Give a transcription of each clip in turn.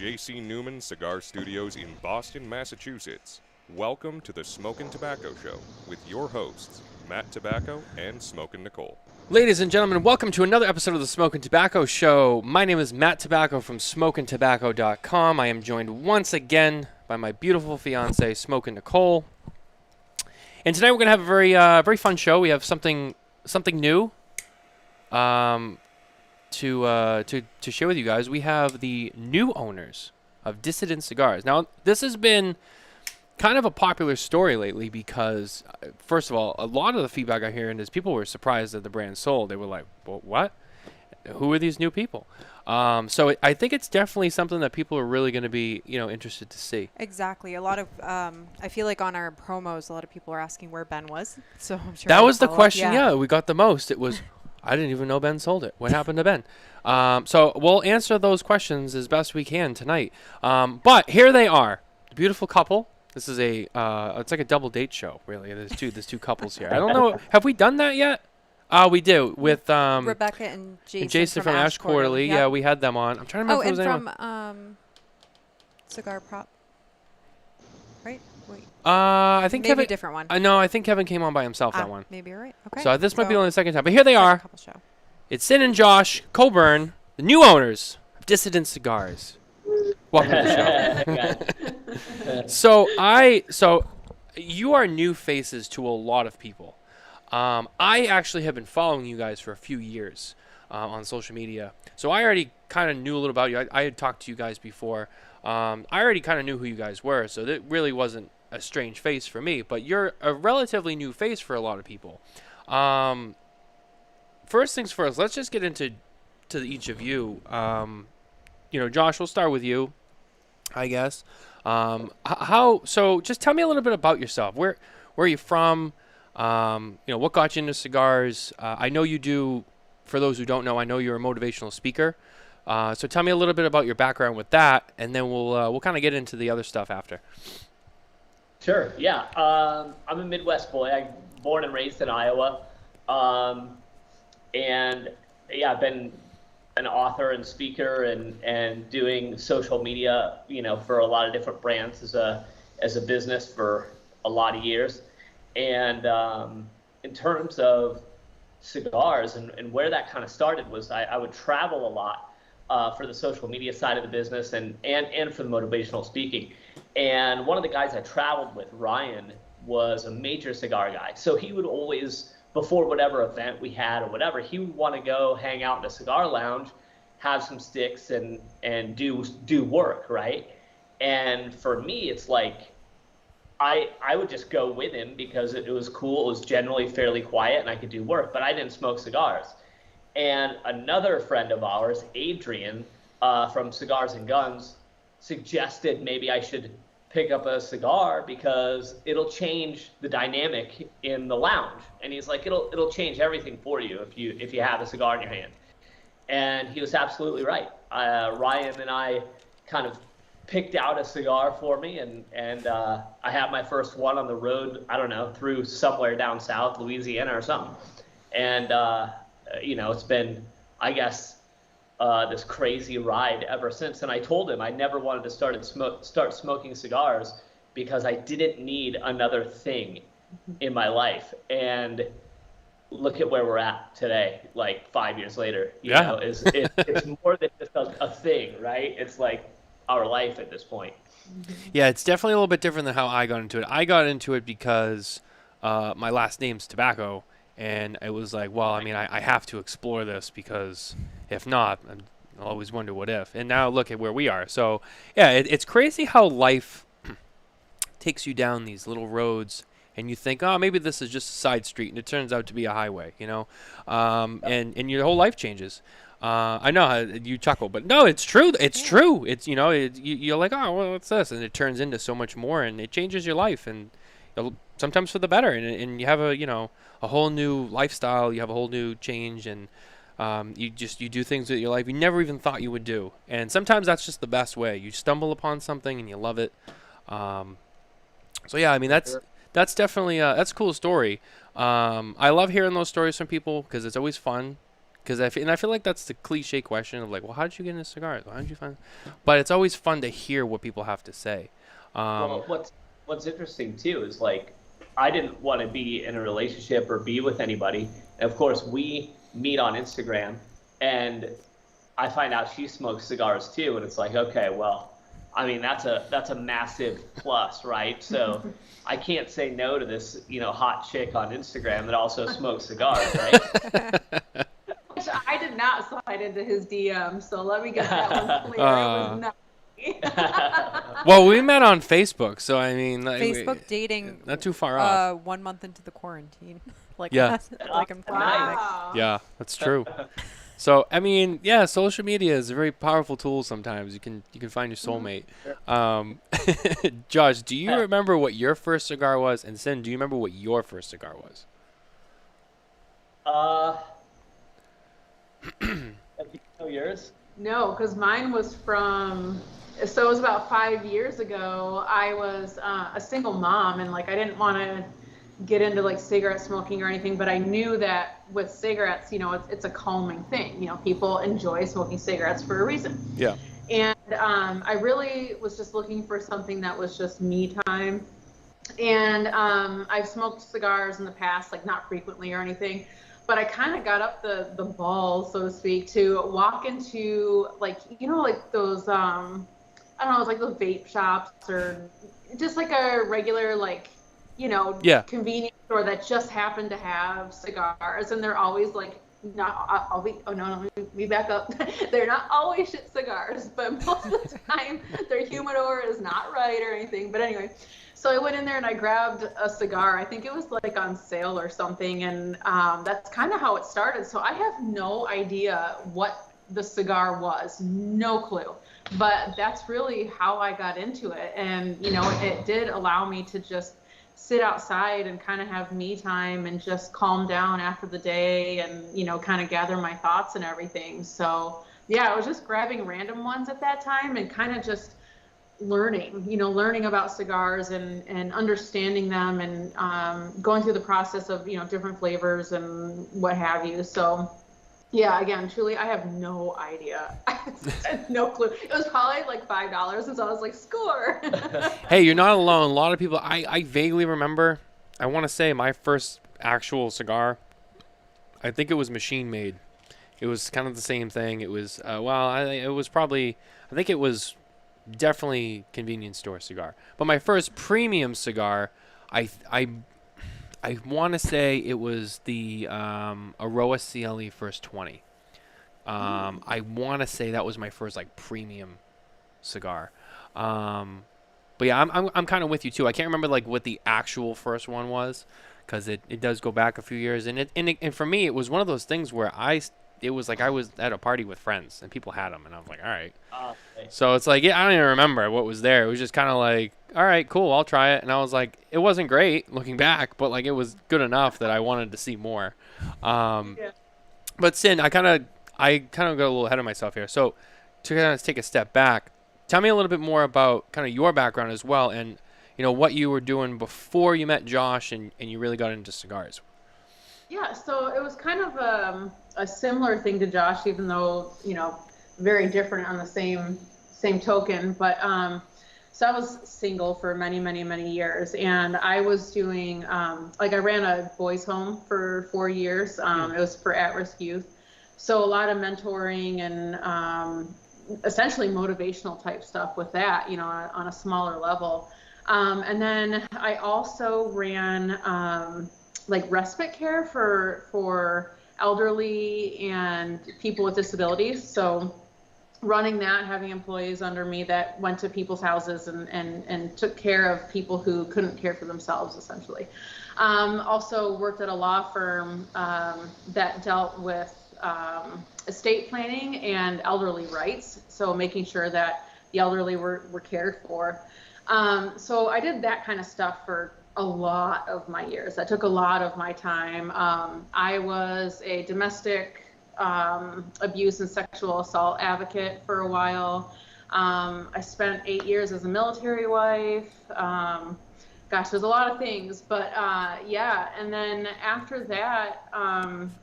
J.C. Newman Cigar Studios in Boston, Massachusetts. Welcome to the Smokin Tabacco Show with your hosts, Matt Tobacco and Smokin Nicole. Ladies and gentlemen, welcome to another episode of the Smokin Tabacco Show. My name is Matt Tobacco from SmokinTabacco.com. I am joined once again by my beautiful fiance, Smokin Nicole. And tonight we're going to have a very fun show. We have something new to share with you guys. We have the new owners of Dissident Cigars. Now, this has been kind of a popular story lately because, first of all, a lot of the feedback I hear is people were surprised that the brand sold. They were like, well, what? Who are these new people? So I think it's definitely something that people are really going to be, interested to see. Exactly. A lot of, I feel like on our promos, a lot of people are asking where Ben was. So I'm sure that was the question. Yeah, we got the most. It was, I didn't even know Ben sold it. What happened to Ben? So we'll answer those questions as best we can tonight. But here they are, the beautiful couple. This is it's like a double date show, really. There's two couples here. I don't know. Have we done that yet? We do with Rebecca and Jason from Ash Quarterly. Yep. Yeah, we had them on. I'm trying to remember if it was anyone. from Cigar Prop, right? Wait. I think maybe Kevin. A different one. No, I think Kevin came on by himself that one. Maybe you're right. Okay. So this might be only the second time, but here they are. Couple show. It's Cynn and Josh Coburn, the new owners of Dissident Cigars. Welcome to the show. So you are new faces to a lot of people. I actually have been following you guys for a few years on social media. So I already kind of knew a little about you. I had talked to you guys before. I already kind of knew who you guys were, so that really wasn't a strange face for me. But you're a relatively new face for a lot of people. First things first, let's just get into each of you. Josh, we'll start with you, I guess. So just tell me a little bit about yourself. Where are you from? What got you into cigars? I know you do, for those who don't know, I know you're a motivational speaker. So tell me a little bit about your background with that, and then we'll kind of get into the other stuff after. Sure, yeah. I'm a Midwest boy. I'm born and raised in Iowa. And yeah, I've been an author and speaker and doing social media, for a lot of different brands as a business for a lot of years. And in terms of cigars and where that kind of started was I would travel a lot for the social media side of the business and for the motivational speaking. And one of the guys I traveled with, Ryan, was a major cigar guy. So he would always, before whatever event we had or whatever, he would want to go hang out in a cigar lounge, have some sticks and do work, right? And for me, it's like I would just go with him because it was cool. It was generally fairly quiet and I could do work, but I didn't smoke cigars. And another friend of ours, Adrian, from Cigars and Guns, suggested maybe I should pick up a cigar because it'll change the dynamic in the lounge. And he's like, it'll change everything for you if you have a cigar in your hand. And he was absolutely right. Ryan and I kind of picked out a cigar for me, and I had my first one on the road, I don't know, through somewhere down south, Louisiana or something. And, it's been, I guess, this crazy ride ever since. And I told him I never wanted to start smoking cigars because I didn't need another thing in my life. And look at where we're at today, like 5 years later. It's more than just a thing, right? It's like our life at this point. Yeah, it's definitely a little bit different than how I got into it. I got into it because my last name's Tobacco, and it was like, well, I mean, I have to explore this because if not, I'll always wonder what if. And now look at where we are. So, yeah, it's crazy how life takes you down these little roads, and you think, oh, maybe this is just a side street, and it turns out to be a highway, and your whole life changes. I know how you chuckle, but no, it's true. It's true. It's, you're like, oh, well, what's this? And it turns into so much more, and it changes your life, and sometimes for the better. And you have a whole new lifestyle. You have a whole new change, and you do things with your life you never even thought you would do. And sometimes that's just the best way. You stumble upon something and you love it. So yeah, I mean, that's definitely that's a cool story. I love hearing those stories from people because it's always fun. Because I feel like that's the cliche question of like, well, how did you get into cigars? How did you find? But it's always fun to hear what people have to say. Well, what's interesting too is like I didn't want to be in a relationship or be with anybody. And of course, we meet on Instagram, and I find out she smokes cigars too, and it's like, okay, well, I mean that's a massive plus, right? So I can't say no to this, hot chick on Instagram that also smokes cigars, right? Which I did not slide into his DM, so let me get that one clear. It was not me. Well, we met on Facebook, so I mean, like, Facebook dating. not too far off. 1 month into the quarantine. Like Yeah. like I'm Wow. Yeah, that's true. So I mean, yeah, social media is a very powerful tool. Sometimes you can find your soulmate. Josh, do you remember what your first cigar was? And Cynn, do you remember what your first cigar was? Yours? No, because mine was so it was about 5 years ago. I was a single mom, and like I didn't want to get into like cigarette smoking or anything, but I knew that with cigarettes, it's a calming thing. People enjoy smoking cigarettes for a reason. Yeah. And I really was just looking for something that was just me time. And I've smoked cigars in the past, like not frequently or anything, but I kind of got up the balls, so to speak, to walk into like those I don't know, it's like those vape shops or just like a regular convenience store that just happened to have cigars, and they're always like let me back up. They're not always shit cigars, but most of the time their humidor is not right or anything. But anyway, so I went in there and I grabbed a cigar. I think it was like on sale or something, and that's kind of how it started. So I have no idea what the cigar was, no clue. But that's really how I got into it. And, it did allow me to just sit outside and kind of have me time and just calm down after the day and, kind of gather my thoughts and everything. So, yeah, I was just grabbing random ones at that time and kind of just learning about cigars and understanding them and going through the process of, different flavors and what have you. So, yeah, again, truly, I have no idea. I had no clue. It was probably like $5, and so I was like, score. Hey, you're not alone. A lot of people, I vaguely remember, I want to say my first actual cigar, I think it was machine made. It was kind of the same thing. It was, I think it was definitely convenience store cigar. But my first premium cigar, I want to say it was the Aroa CLE First 20. I want to say that was my first like premium cigar. But yeah, I'm kind of with you too. I can't remember like what the actual first one was, because it does go back a few years. And for me, it was one of those things where it was like I was at a party with friends and people had them, and I was like, all right. So it's like, I don't even remember what was there. It was just kind of like, all right, cool, I'll try it. And I was like, it wasn't great looking back, but like it was good enough that I wanted to see more. Yeah. But Cynn, I kind of got a little ahead of myself here. So to kind of take a step back, tell me a little bit more about kind of your background as well, and what you were doing before you met Josh and you really got into cigars. Yeah, so it was kind of a similar thing to Josh, even though, very different on the same token. But so I was single for many, many, many years, and I was doing I ran a boys' home for 4 years. It was for at-risk youth. So a lot of mentoring and essentially motivational type stuff with that, on a smaller level. And then I also ran respite care for elderly and people with disabilities. So running that, having employees under me that went to people's houses and took care of people who couldn't care for themselves, essentially. Also worked at a law firm that dealt with estate planning and elderly rights, so making sure that the elderly were cared for. So I did that kind of stuff for a lot of my years. That took a lot of my time. I was a domestic abuse and sexual assault advocate for a while. I spent 8 years as a military wife, gosh, there's a lot of things, but yeah. And then after that,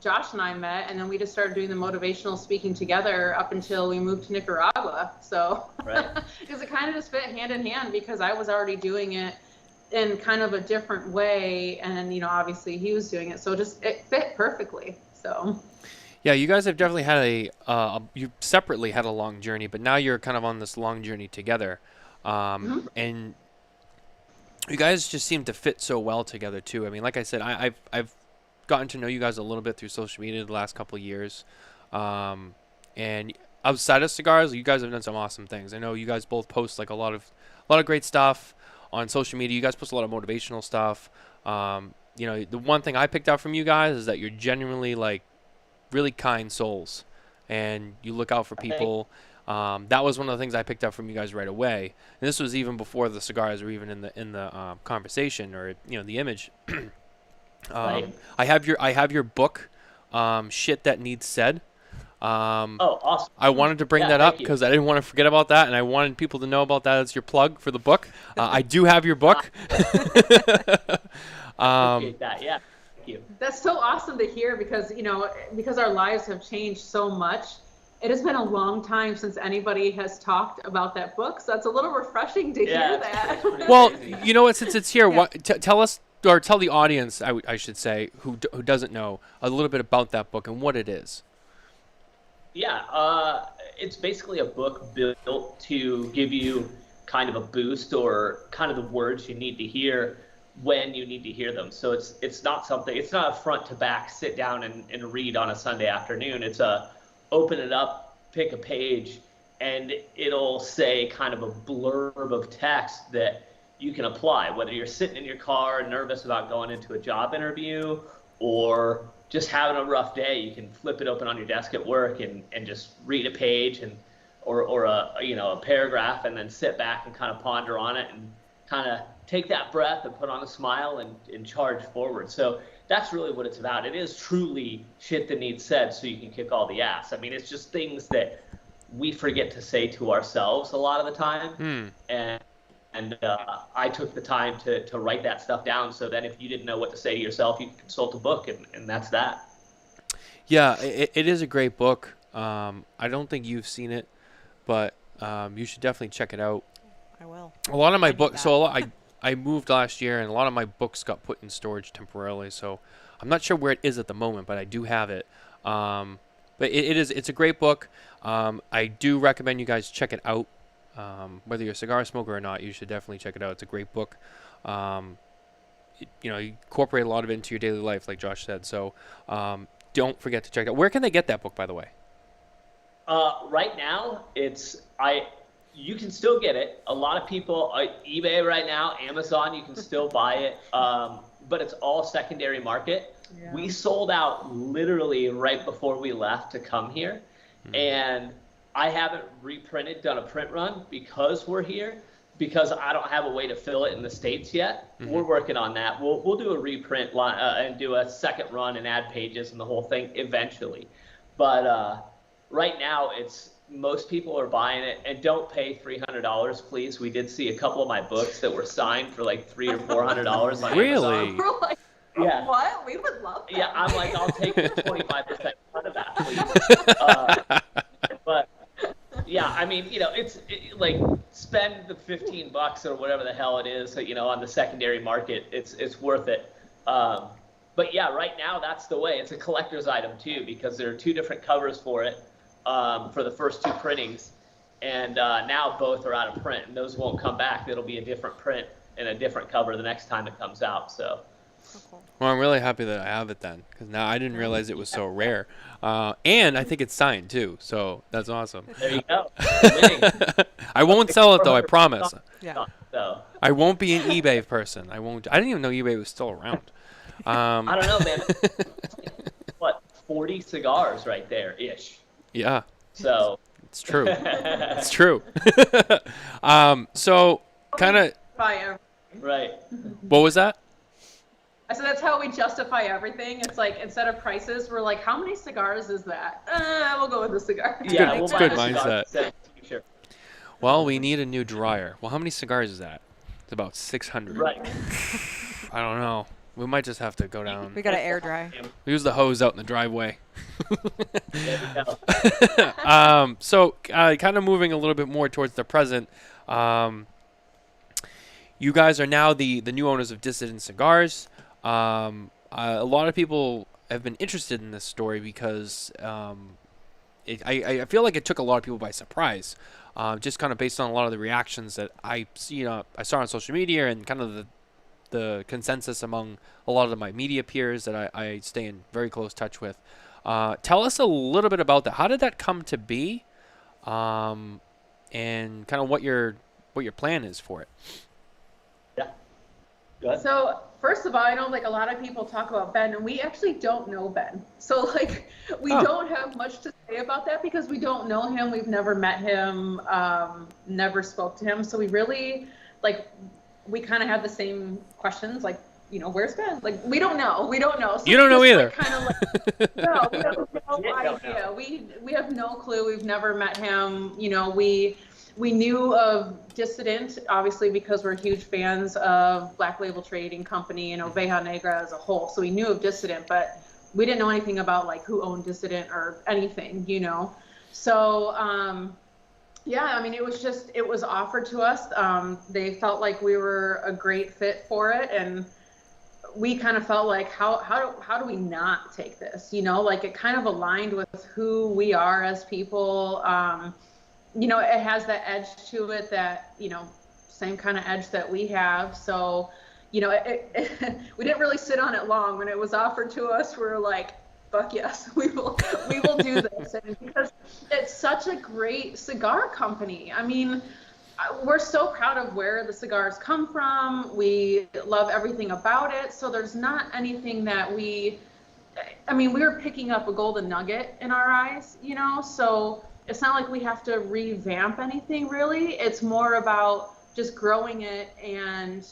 Josh and I met, and then we just started doing the motivational speaking together up until we moved to Nicaragua. So, because it kind of just fit hand in hand, because I was already doing it in kind of a different way, and obviously he was doing it, so it fit perfectly. So. Yeah, you guys have definitely had you separately had a long journey, but now you're kind of on this long journey together, and you guys just seem to fit so well together too. I mean, like I said, I've gotten to know you guys a little bit through social media the last couple of years, and outside of cigars, you guys have done some awesome things. I know you guys both post like a lot of great stuff on social media. You guys post a lot of motivational stuff. The one thing I picked out from you guys is that you're genuinely like really kind souls, and you look out for people. That was one of the things I picked up from you guys right away. And this was even before the cigars were even in the conversation, or the image. I have your book, Shit That Needs Said. Awesome. I wanted to bring that up because I didn't want to forget about that, and I wanted people to know about that as your plug for the book. I do have your book. Appreciate that. Yeah. Thank you. That's so awesome to hear, because because our lives have changed so much. It has been a long time since anybody has talked about that book, so it's a little refreshing to hear that. Well, you know what? Since it's here, tell us, or tell the audience, I should say, who doesn't know, a little bit about that book and what it is. Yeah, it's basically a book built to give you kind of a boost, or kind of the words you need to hear when you need to hear them. So it's not a front to back sit down and read on a Sunday afternoon. It's open it up, pick a page, and it'll say kind of a blurb of text that you can apply, whether you're sitting in your car nervous about going into a job interview, or just having a rough day. You can flip it open on your desk at work and just read a page or a paragraph, and then sit back and kind of ponder on it and kind of take that breath and put on a smile and charge forward. So that's really what it's about. It is truly shit that needs said so you can kick all the ass. I mean, it's just things that we forget to say to ourselves a lot of the time. And I took the time to write that stuff down, so then if you didn't know what to say to yourself, you could consult a book, and that's that. Yeah, it is a great book. I don't think you've seen it, but you should definitely check it out. I will. A lot of my books, I moved last year, and a lot of my books got put in storage temporarily, so I'm not sure where it is at the moment, but I do have it. But it's a great book. I do recommend you guys check it out. Whether you're a cigar smoker or not, you should definitely check it out. It's a great book. You incorporate a lot of it into your daily life, like Josh said. So don't forget to check it out. Where can they get that book, by the way? Right now, you can still get it. A lot of people, eBay right now, Amazon, you can still buy it. But it's all secondary market. Yeah. We sold out literally right before we left to come here. And I haven't done a print run because we're here, because I don't have a way to fill it in the States yet. We're working on that. We'll do a reprint and do a second run and add pages and the whole thing eventually. But right now, most people are buying it, and don't pay $300, please. We did see a couple of my books that were signed for like $300 or $400. Really? We're like, yeah. What? We would love that. Yeah, I'm like, I'll take the 25% cut of that, please. But yeah, I mean, like, spend the $15 or whatever the hell it is, on the secondary market. It's worth it. But yeah, right now that's the way. It's a collector's item too, because there are 2 different covers for it. For the first 2 printings, and now both are out of print, and those won't come back. It'll be a different print and a different cover the next time it comes out. So cool. Well, I'm really happy that I have it then, because now I didn't realize it was so rare, and I think it's signed too, so that's awesome. There you go. I won't sell it though, I promise. Yeah. So I won't be an eBay person. I didn't even know eBay was still around. I don't know, man. What, 40 cigars right there ish. Yeah. So it's true. It's true. So kind of. Right. What was that? I said that's how we justify everything. It's like, instead of prices, we're like, how many cigars is that? We'll go with the cigar. Yeah, it's we'll good buy a cigar mindset. set. Sure. Well, we need a new dryer. Well, how many cigars is that? It's about 600. Right. I don't know. We might just have to go down. We got to air dry. We use the hose out in the driveway. There we go. So kind of moving a little bit more towards the present. You guys are now the new owners of Dissident Cigars. A lot of people have been interested in this story because I feel like it took a lot of people by surprise. Just kind of based on a lot of the reactions that I saw on social media and kind of the consensus among a lot of my media peers that I stay in very close touch with. Tell us a little bit about that. How did that come to be, and kind of what your plan is for it? Yeah. Go ahead. So first of all, I know like a lot of people talk about Ben, and we actually don't know Ben. So like we don't have much to say about that because we don't know him. We've never met him, never spoke to him. So we really we kind of have the same questions, like, where's Ben? Like, we don't know. So you don't know either. Kind of like, no, we have no idea. We have no clue. We've never met him. We knew of Dissident, obviously, because we're huge fans of Black Label Trading Company and Oveja Negra as a whole. So we knew of Dissident, but we didn't know anything about like who owned Dissident or anything, So, yeah, I mean, it was offered to us. They felt like we were a great fit for it. And we kind of felt like, how do we not take this? Like it kind of aligned with who we are as people. It has that edge to it that, same kind of edge that we have. So, we didn't really sit on it long. When it was offered to us, we were like, fuck yes, we will do this. And because it's such a great cigar company. I mean, we're so proud of where the cigars come from. We love everything about it. So there's not anything that we were picking up a golden nugget in our eyes, so it's not like we have to revamp anything really. It's more about just growing it and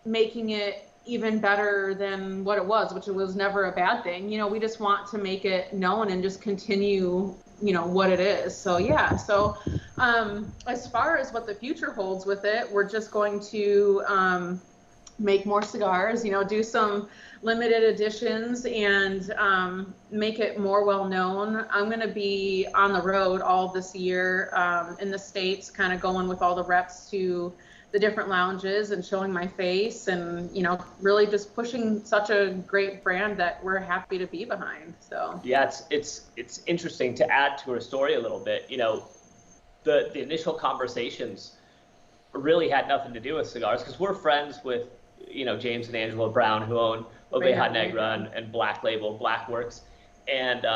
making it even better than what it was, which was never a bad thing. We just want to make it known and just continue, what it is. So yeah. So as far as what the future holds with it, we're just going to make more cigars, do some limited editions and make it more well known. I'm going to be on the road all this year in the States, kind of going with all the reps to the different lounges and showing my face and, really just pushing such a great brand that we're happy to be behind. So yeah, it's interesting to add to her story a little bit. The initial conversations really had nothing to do with cigars because we're friends with, James and Angela Brown, who own Oveja Negra and Black Label, Blackworks. And,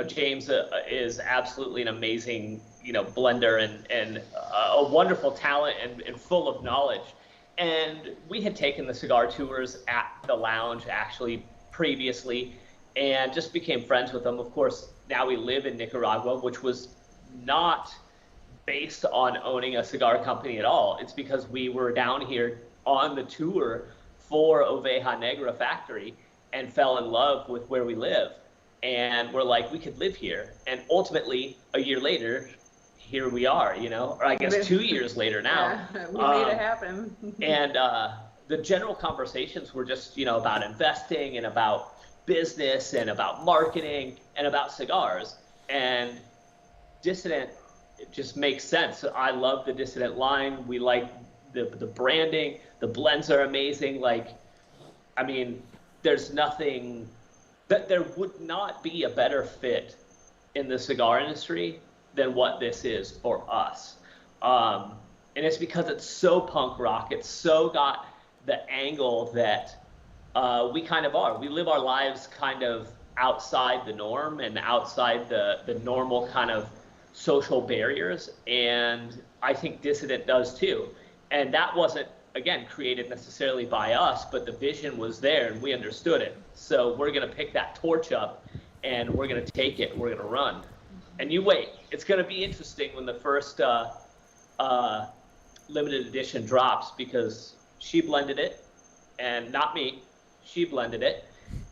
James is absolutely an amazing, blender and a wonderful talent and full of knowledge. And we had taken the cigar tours at the lounge actually previously and just became friends with them. Of course, now we live in Nicaragua, which was not based on owning a cigar company at all. It's because we were down here on the tour for Oveja Negra factory and fell in love with where we live. And we're like, we could live here. And ultimately, a year later, here we are, or I guess 2 years later now. Yeah, we made it happen. And the general conversations were just, about investing and about business and about marketing and about cigars. And Dissident, it just makes sense. I love the Dissident line. We like the branding. The blends are amazing. There's nothing that there would not be a better fit in the cigar industry than what this is for us. And it's because it's so punk rock. It's so got the angle that we kind of are. We live our lives kind of outside the norm and outside the normal kind of social barriers. And I think Dissident does too. And that wasn't, again, created necessarily by us, but the vision was there and we understood it. So we're going to pick that torch up and we're going to take it and we're going to run. And you wait. It's going to be interesting when the first limited edition drops because she blended it and not me. She blended it.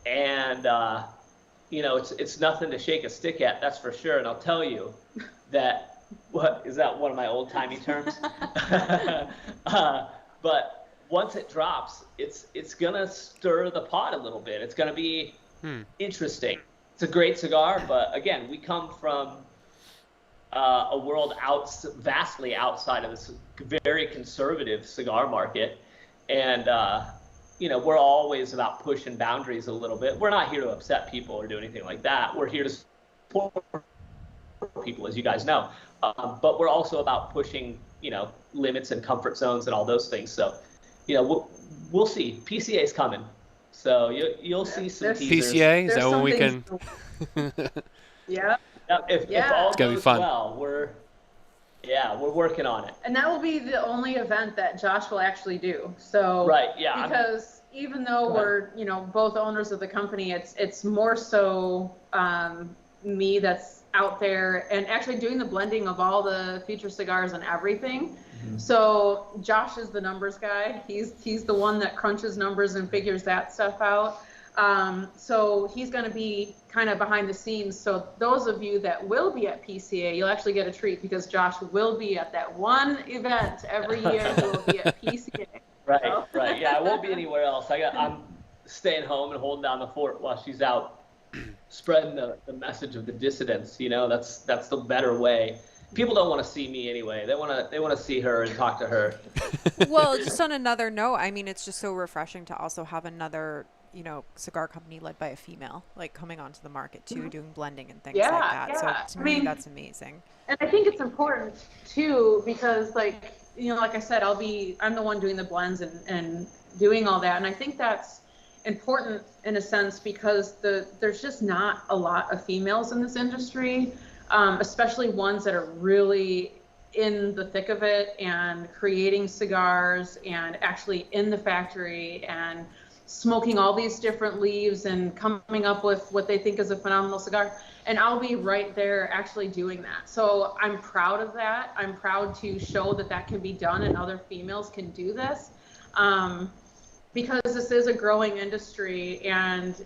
And, it's nothing to shake a stick at, that's for sure. And I'll tell you that, what is that one of my old timey terms? but once it drops, it's gonna stir the pot a little bit. It's gonna be interesting. It's a great cigar, but again, we come from a world vastly outside of this very conservative cigar market, and we're always about pushing boundaries a little bit. We're not here to upset people or do anything like that. We're here to support people, as you guys know, but we're also about pushing limits and comfort zones and all those things. So we'll see. PCA is coming, so you'll see some teasers. PCA, is that when we can? Yeah. If all it's gonna be goes fun. well, we're working on it. And that will be the only event that Josh will actually do. So right, yeah. Because even though we're both owners of the company, it's more so me that's out there and actually doing the blending of all the feature cigars and everything. Mm-hmm. So Josh is the numbers guy. He's the one that crunches numbers and figures that stuff out. So he's going to be kind of behind the scenes. So those of you that will be at PCA, you'll actually get a treat because Josh will be at that one event every year. He will be at PCA. Right, so. Right. Yeah, I won't be anywhere else. I'm staying home and holding down the fort while she's out spreading the message of the dissidents. That's the better way. People don't want to see me anyway. They want to see her and talk to her. Well, just on another note, I mean, it's just so refreshing to also have another cigar company led by a female, like coming onto the market too, doing blending and things like that. Yeah. So to me, that's amazing. And I think it's important too, because like I said, I'm the one doing the blends and doing all that. And I think that's important in a sense because there's just not a lot of females in this industry, especially ones that are really in the thick of it and creating cigars and actually in the factory and smoking all these different leaves and coming up with what they think is a phenomenal cigar. And I'll be right there actually doing that. So I'm proud of that. I'm proud to show that can be done and other females can do this, because this is a growing industry and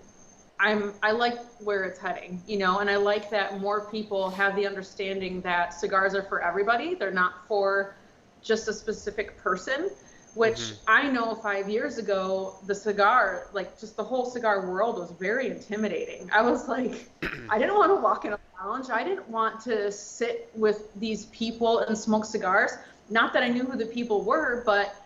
I like where it's heading, and I like that more people have the understanding that cigars are for everybody. They're not for just a specific person. Which I know 5 years ago, the cigar, like just the whole cigar world was very intimidating. I was like, I didn't want to walk in a lounge. I didn't want to sit with these people and smoke cigars. Not that I knew who the people were, but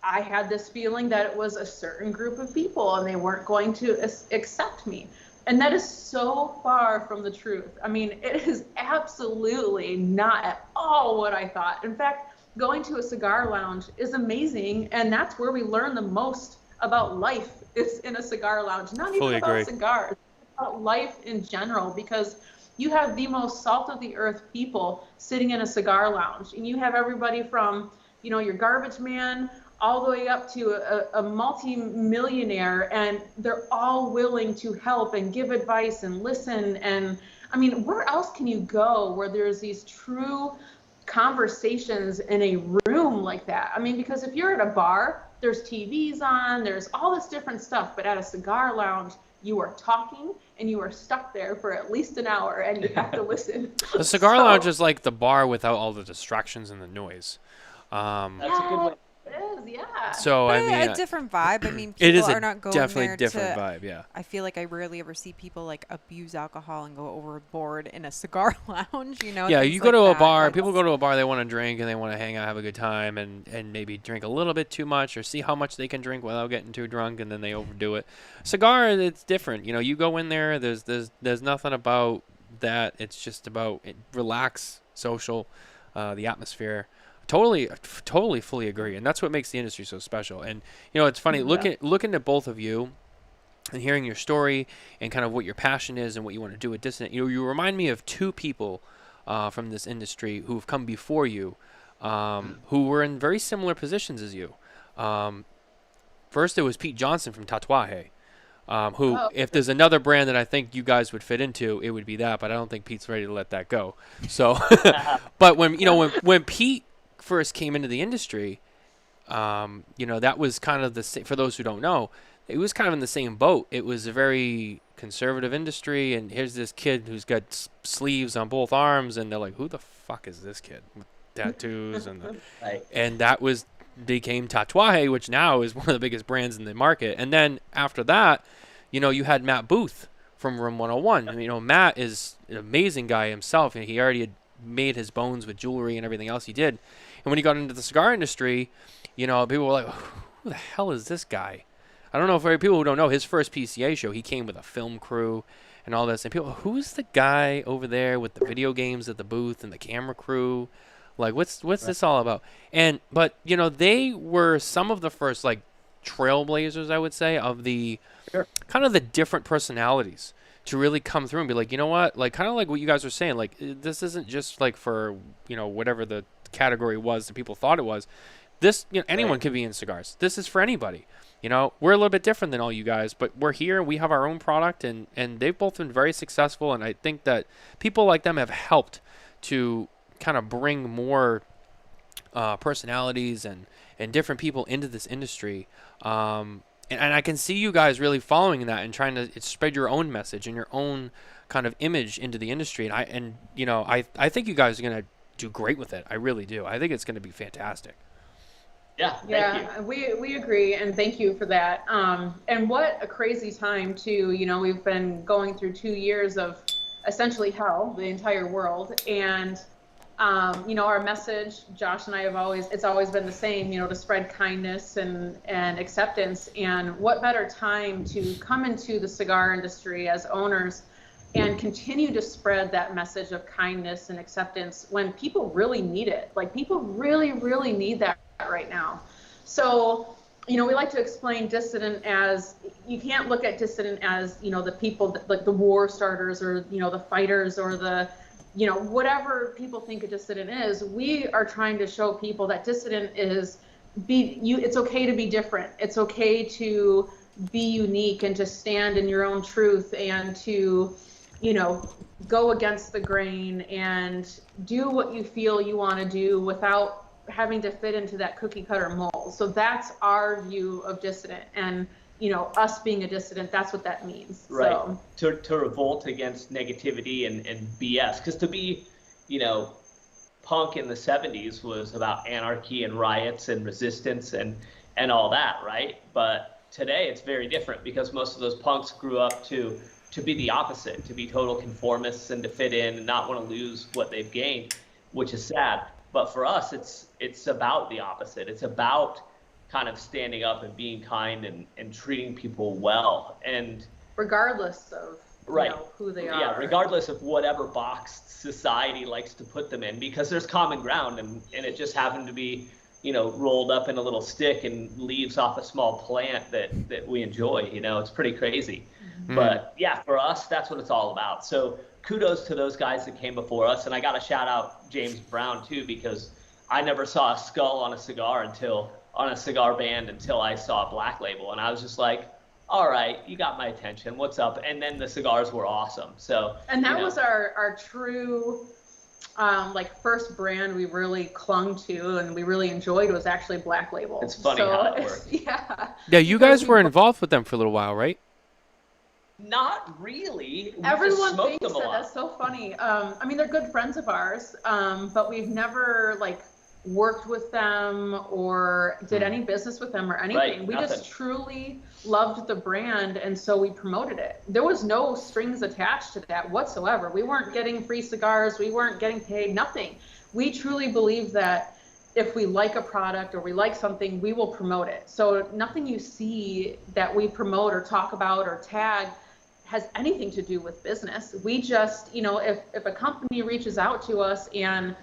I had this feeling that it was a certain group of people and they weren't going to accept me. And that is so far from the truth. I mean, it is absolutely not at all what I thought. In fact, going to a cigar lounge is amazing, and that's where we learn the most about life is in a cigar lounge. Not even about cigars, about life in general, because you have the most salt of the earth people sitting in a cigar lounge, and you have everybody from your garbage man all the way up to a multi-millionaire, and they're all willing to help and give advice and listen. And I mean, where else can you go where there's these true conversations in a room like that? I mean, because if you're at a bar, there's TVs on, there's all this different stuff, but at a cigar lounge, you are talking and you are stuck there for at least an hour and you have to listen. The cigar lounge is like the bar without all the distractions and the noise. That's a good way. It is, yeah. So I mean, a different vibe. I mean, it people is are not going definitely there different to, vibe. Yeah. I feel like I rarely ever see people like abuse alcohol and go overboard in a cigar lounge. Yeah, you go to a bar. People go to a bar. They want to drink and they want to hang out, have a good time, and maybe drink a little bit too much or see how much they can drink without getting too drunk, and then they overdo it. Cigar, it's different. You go in there. There's nothing about that. It's just about relax, social, the atmosphere. Totally, fully agree, and that's what makes the industry so special. And it's funny looking at both of you and hearing your story and kind of what your passion is and what you want to do at Dissident. You remind me of two people from this industry who've come before you, who were in very similar positions as you. First, it was Pete Johnson from Tatuaje. Who, if there's another brand that I think you guys would fit into, it would be that. But I don't think Pete's ready to let that go. So, but when Pete first came into the industry, that was kind of for those who don't know, it was kind of in the same boat. It was a very conservative industry, and here's this kid who's got sleeves on both arms, and they're like, who the fuck is this kid with tattoos? And and that was became Tatuaje, which now is one of the biggest brands in the market. And then after that, you had Matt Booth from Room 101. And, Matt is an amazing guy himself, and he already had made his bones with jewelry and everything else he did. And when he got into the cigar industry, people were like, who the hell is this guy? I don't know, for people who don't know, his first PCA show, he came with a film crew and all this. And people, who's the guy over there with the video games at the booth and the camera crew? Like, what's this all about? But they were some of the first, like, trailblazers, I would say, of the kind of the different personalities to really come through and be like, you know what? Like, kind of like what you guys were saying, like, this isn't just like for, whatever the category was that people thought it was. This, anyone could be in cigars. This is for anybody. We're a little bit different than all you guys, but we're here. We have our own product, and they've both been very successful. And I think that people like them have helped to kind of bring more personalities and different people into this industry. And I can see you guys really following that and trying to spread your own message and your own kind of image into the industry. And I think you guys are going to do great with it. I really do. I think it's going to be fantastic. Yeah, thank you. We agree, and thank you for that. And what a crazy time too. We've been going through 2 years of essentially hell, the entire world, and our message, Josh and I it's always been the same, to spread kindness and acceptance. And what better time to come into the cigar industry as owners and continue to spread that message of kindness and acceptance when people really need it. Like, people really, really need that right now. So, we like to explain Dissident as, you can't look at Dissident as, the people like the war starters or, the fighters or the, whatever people think a dissident is. We are trying to show people that dissident is it's okay to be different. It's okay to be unique and to stand in your own truth and to, go against the grain and do what you feel you want to do without having to fit into that cookie cutter mold. So that's our view of dissident. And us being a dissident, that's what that means. Right. So. To revolt against negativity and BS. Because to be, punk in the 70s was about anarchy and riots and resistance and all that, right? But today it's very different because most of those punks grew up to be the opposite, to be total conformists and to fit in and not want to lose what they've gained, which is sad. But for us, it's about the opposite. It's about kind of standing up and being kind and treating people well, and regardless of who they are. Yeah, regardless of whatever box society likes to put them in, because there's common ground, and it just happened to be rolled up in a little stick and leaves off a small plant that we enjoy. It's pretty crazy. Mm-hmm. But yeah, for us, that's what it's all about. So kudos to those guys that came before us, and I got to shout out James Brown too, because I never saw a skull on a cigar on a cigar band until I saw Black Label, and I was just like, all right, you got my attention, what's up? And then the cigars were awesome. So, and that was our true first brand we really clung to and we really enjoyed was actually Black Label. It's funny how that worked. Yeah, you guys were involved with them for a little while, right? Not really. Everyone thinks that. That's so funny. They're good friends of ours, but we've never worked with them or did any business with them or anything. Right, we just truly loved the brand, and so we promoted it. There was no strings attached to that whatsoever. We weren't getting free cigars. We weren't getting paid, nothing. We truly believe that if we like a product or we like something, we will promote it. So nothing you see that we promote or talk about or tag has anything to do with business. We just, if a company reaches out to us and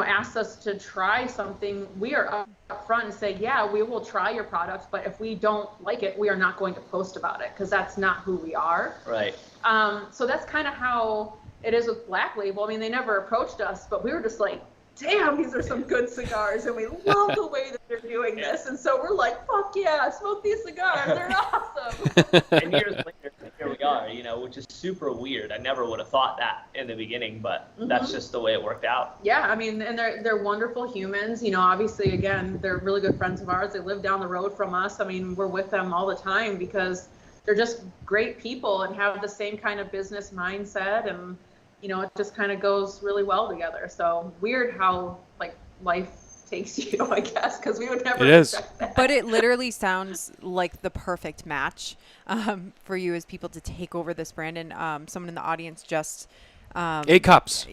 asks us to try something, we are up front and say, yeah, we will try your product, but if we don't like it, we are not going to post about it because that's not who we are. Right. So that's kind of how it is with Black Label. They never approached us, but we were just like, damn, these are some good cigars, and we love the way that they're doing this. And so we're like, fuck yeah, smoke these cigars, they're awesome. And years later, here we are, which is super weird. I never would have thought that in the beginning, but that's just the way it worked out. Yeah, and they're wonderful humans. Obviously, again, they're really good friends of ours. They live down the road from us. We're with them all the time because they're just great people and have the same kind of business mindset, and it just kind of goes really well together. So weird how life takes you, I guess, because we would never It is. expect that. But it literally sounds like the perfect match for you as people to take over this brand. And someone in the audience just 8 cups.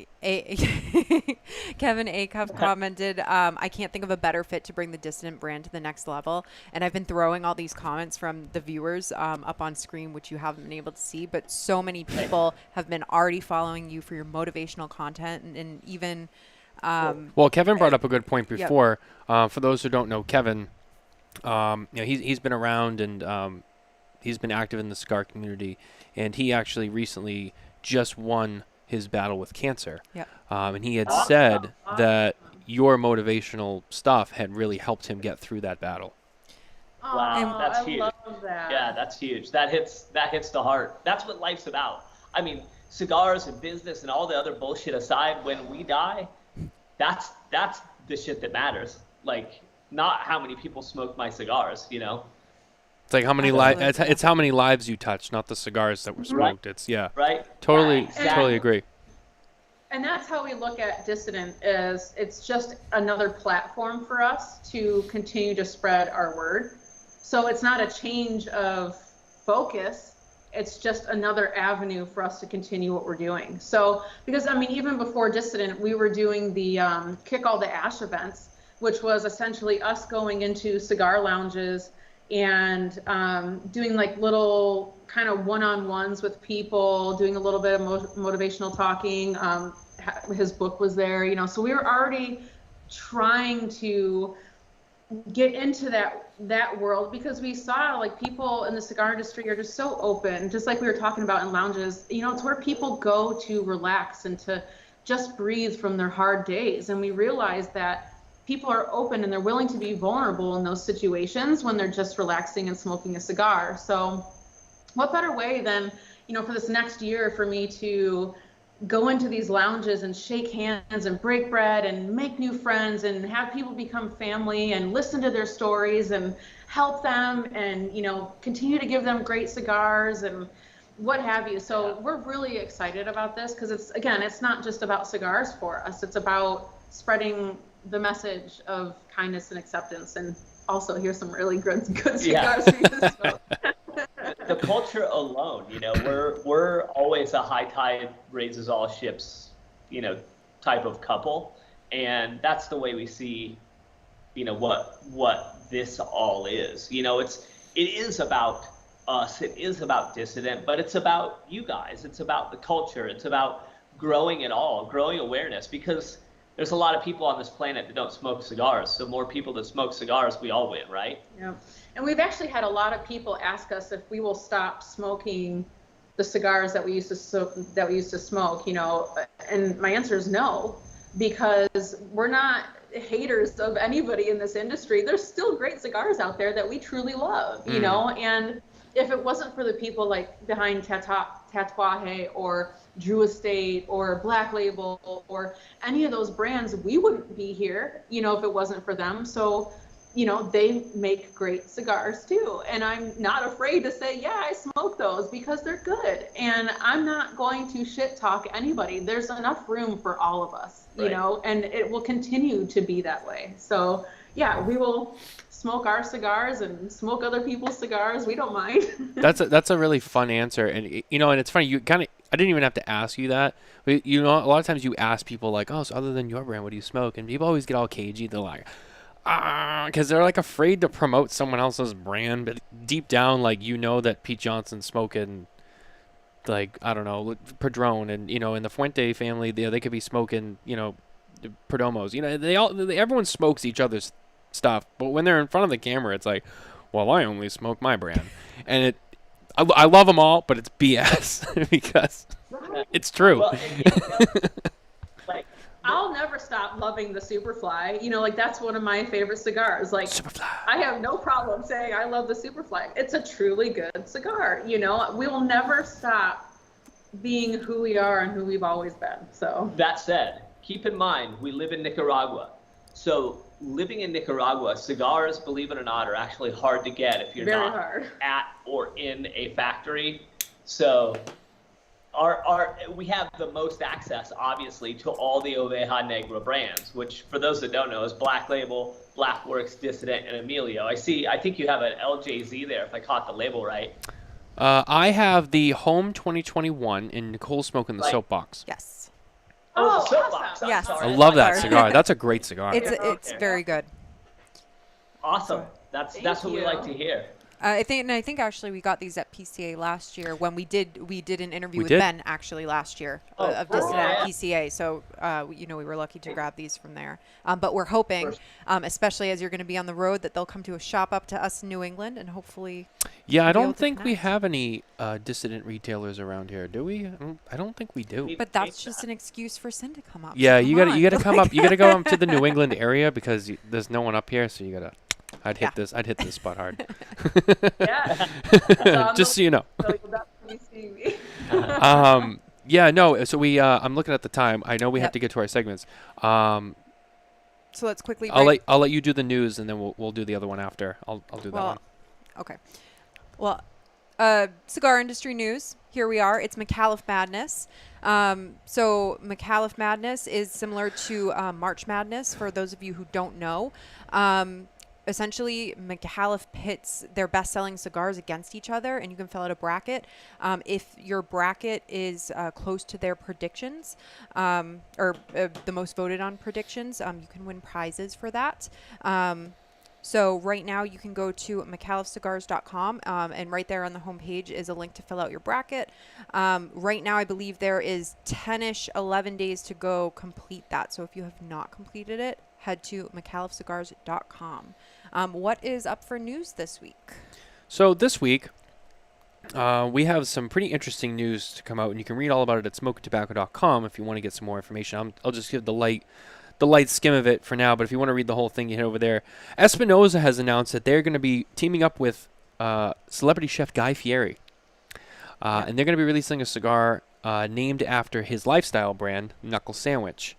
Kevin A. Cup commented, I can't think of a better fit to bring the Dissident brand to the next level. And I've been throwing all these comments from the viewers up on screen, which you haven't been able to see. But so many people have been already following you for your motivational content and even... Well, Kevin brought up a good point before. For those who don't know Kevin, he's been around and he's been active in the cigar community. And he actually recently just won his battle with cancer. Yep. And he had said that your motivational stuff had really helped him get through that battle. Wow, that's huge. I love that. Yeah, that's huge. That hits the heart. That's what life's about. I mean, cigars and business and all the other bullshit aside, when we die, that's the shit that matters. Like, not how many people smoke my cigars, you know? It's like how many lives. It's how many lives you touch, not the cigars that were smoked. It's right. Totally, Yeah, exactly. totally agree. And that's how we look at Dissident, is it's just another platform for us to continue to spread our word. So it's not a change of focus. It's just another avenue for us to continue what we're doing. So, because I mean, even before Dissident, we were doing the Kick All the Ash events, which was essentially us going into cigar lounges and doing like little kind of one-on-ones with people, doing a little bit of motivational talking. His book was there, you know, so we were already trying to get into that world, because we saw like people in the cigar industry are just so open, just like we were talking about in lounges. You know, it's where people go to relax and to just breathe from their hard days. And we realized that people are open and they're willing to be vulnerable in those situations when they're just relaxing and smoking a cigar. So what better way than, you know, for this next year for me to go into these lounges and shake hands and break bread and make new friends and have people become family and listen to their stories and help them and, you know, continue to give them great cigars and what have you. So we're really excited about this, because it's not just about cigars for us. It's about spreading the message of kindness and acceptance, and also here's some really good cigars for you to smoke. The culture alone, you know, we're always a high tide raises all ships, you know, type of couple, and that's the way we see, you know, what this all is. You know, it is about us, it is about Dissident, but it's about you guys, it's about the culture, it's about growing it all, growing awareness, because there's a lot of people on this planet that don't smoke cigars. So more people that smoke cigars, we all win, right? Yeah. And we've actually had a lot of people ask us if we will stop smoking the cigars that we used to smoke, you know, and my answer is no, because we're not haters of anybody in this industry. There's still great cigars out there that we truly love, you know, and if it wasn't for the people like behind Tatuaje or Drew Estate or Black Label or any of those brands, we wouldn't be here, you know, if it wasn't for them. So, you know, they make great cigars too. And I'm not afraid to say, yeah, I smoke those because they're good. And I'm not going to shit talk anybody. There's enough room for all of us, you know, and it will continue to be that way. So yeah, we will smoke our cigars and smoke other people's cigars. We don't mind. That's a really fun answer. And, you know, and it's funny, I didn't even have to ask you that. But, you know, a lot of times you ask people like, oh, so other than your brand, what do you smoke? And people always get all cagey. They're like, because they're like afraid to promote someone else's brand. But deep down, like, you know that Pete Johnson's smoking, like, I don't know, Padron, and, you know, in the Fuente family, they could be smoking, you know, Perdomos. You know, everyone smokes each other's stuff. But when they're in front of the camera, it's like, well, I only smoke my brand. And I love them all, but it's BS because it's true. Well, like, I'll never stop loving the Superfly. You know, like, that's one of my favorite cigars. Like, Superfly. I have no problem saying I love the Superfly. It's a truly good cigar. You know, we will never stop being who we are and who we've always been. So that said, keep in mind, we live in Nicaragua. So living in Nicaragua, cigars, believe it or not, are actually hard to get if you're Very not hard. at or in a factory. So we have the most access, obviously, to all the Oveja Negra brands, which, for those that don't know, is Black Label, Blackworks, Dissident, and Emilio. I think you have an LJZ there, if I caught the label right. I have the Home 2021 in Nicole smoking the Right. Soapbox. Yes. Oh, the soapbox. awesome. I'm Yes. sorry. I love that Sorry. cigar. That's a great cigar. It's very good. Awesome. That's Thank what we you. like to hear. I think actually we got these at PCA last year when we did an interview We with did? Ben actually last year Oh, of cool. Dissident at Yeah. PCA. So we were lucky to grab these from there. But we're hoping, especially as you're going to be on the road, that they'll come to a shop up to us in New England and hopefully. Yeah, I be able don't to think we connect. have any Dissident retailers around here, do we? I don't think we do. But that's just an excuse for Cynn to come up. Yeah, So you come gotta on. come up. You gotta go up to the New England area because there's no one up here. So you gotta. I'd hit this spot hard. Yeah. Just so you know. So you'll definitely see me. Yeah, no. So I'm looking at the time. I know we have Yep. to get to our segments. So let's quickly. I'll let you do the news and then we'll do the other one after. I'll do that one. Well, okay. Well, cigar industry news. Here we are. It's McAuliffe Madness. So McAuliffe Madness is similar to March Madness. For those of you who don't know, essentially McAuliffe pits their best-selling cigars against each other, and you can fill out a bracket. If your bracket is close to their predictions, or the most voted on predictions, you can win prizes for that. So right now you can go to McAuliffeCigars.com, and right there on the homepage is a link to fill out your bracket. Right now I believe there is 10-ish, 11 days to go complete that. So if you have not completed it, head to McAuliffeCigars.com. What is up for news this week? So this week, we have some pretty interesting news to come out, and you can read all about it at SmokinTabacco.com if you want to get some more information. I'll just give the light skim of it for now, but if you want to read the whole thing, you head over there. Espinosa has announced that they're going to be teaming up with celebrity chef Guy Fieri, and they're going to be releasing a cigar named after his lifestyle brand, Knuckle Sandwich.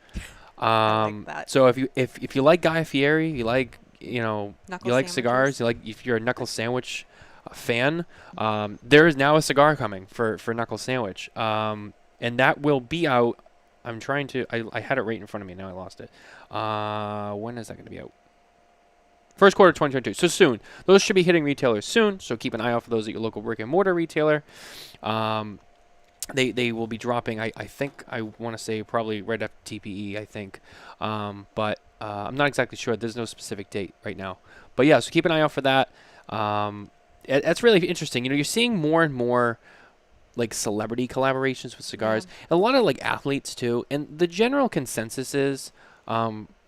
like that. So if you like Guy Fieri, you like Knuckle you like cigars, sandwiches. if you're a Knuckle Sandwich fan, there is now a cigar coming for Knuckle Sandwich, and that will be out. I'm trying to. I had it right in front of me. Now I lost it. When is that going to be out? First quarter 2022. So soon. Those should be hitting retailers soon. So keep an eye out for those at your local brick and mortar retailer. They will be dropping. I think I want to say probably right after TPE. I think, but I'm not exactly sure. There's no specific date right now. But yeah, so keep an eye out for that. That's really interesting. You're seeing more and more like celebrity collaborations with cigars, and a lot of like athletes too. And the general consensus is,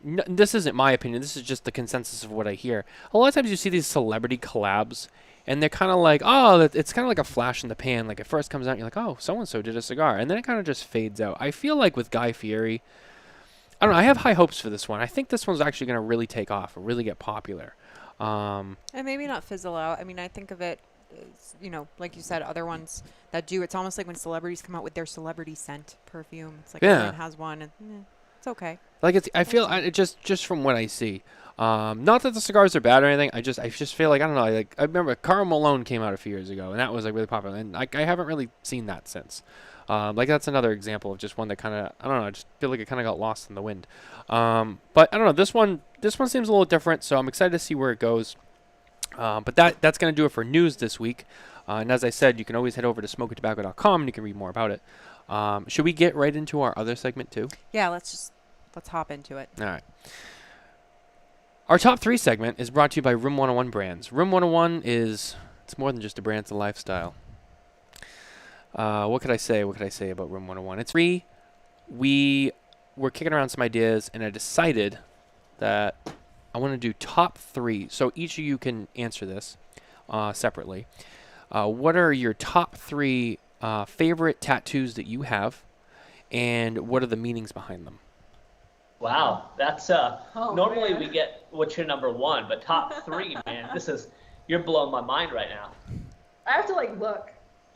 this isn't my opinion. This is just the consensus of what I hear. A lot of times you see these celebrity collabs, and they're kind of like, oh, it's kind of like a flash in the pan. Like it first comes out, and you're like, oh, so and so did a cigar, and then it kind of just fades out. I feel like with Guy Fieri, I don't know. I have high hopes for this one. I think this one's actually going to really take off or really get popular. And maybe not fizzle out. I mean, I think of it as, like you said, other ones that do. It's almost like when celebrities come out with their celebrity scent perfume. It's like everyone has one, and it's okay. Like it just from what I see. Not that the cigars are bad or anything. I just feel like I don't know. Like I remember Karl Malone came out a few years ago, and that was like really popular. And I haven't really seen that since. Like that's another example of just one that kind of I don't know. I just feel like it kind of got lost in the wind. But I don't know. This one seems a little different, so I'm excited to see where it goes. But that's gonna do it for news this week. And as I said, you can always head over to SmokinTabacco.com and you can read more about it. Should we get right into our other segment too? Yeah, let's hop into it. All right. Our top 3 segment is brought to you by Room 101 Brands. Room 101 it's more than just a brand, it's a lifestyle. What could I say about Room 101? It's free. We were kicking around some ideas, and I decided that I want to do top 3. So each of you can answer this separately. What are your top 3 favorite tattoos that you have, and what are the meanings behind them? Wow, that's normally man. we get what's your number 1, but top 3, man, you're blowing my mind right now. I have to look.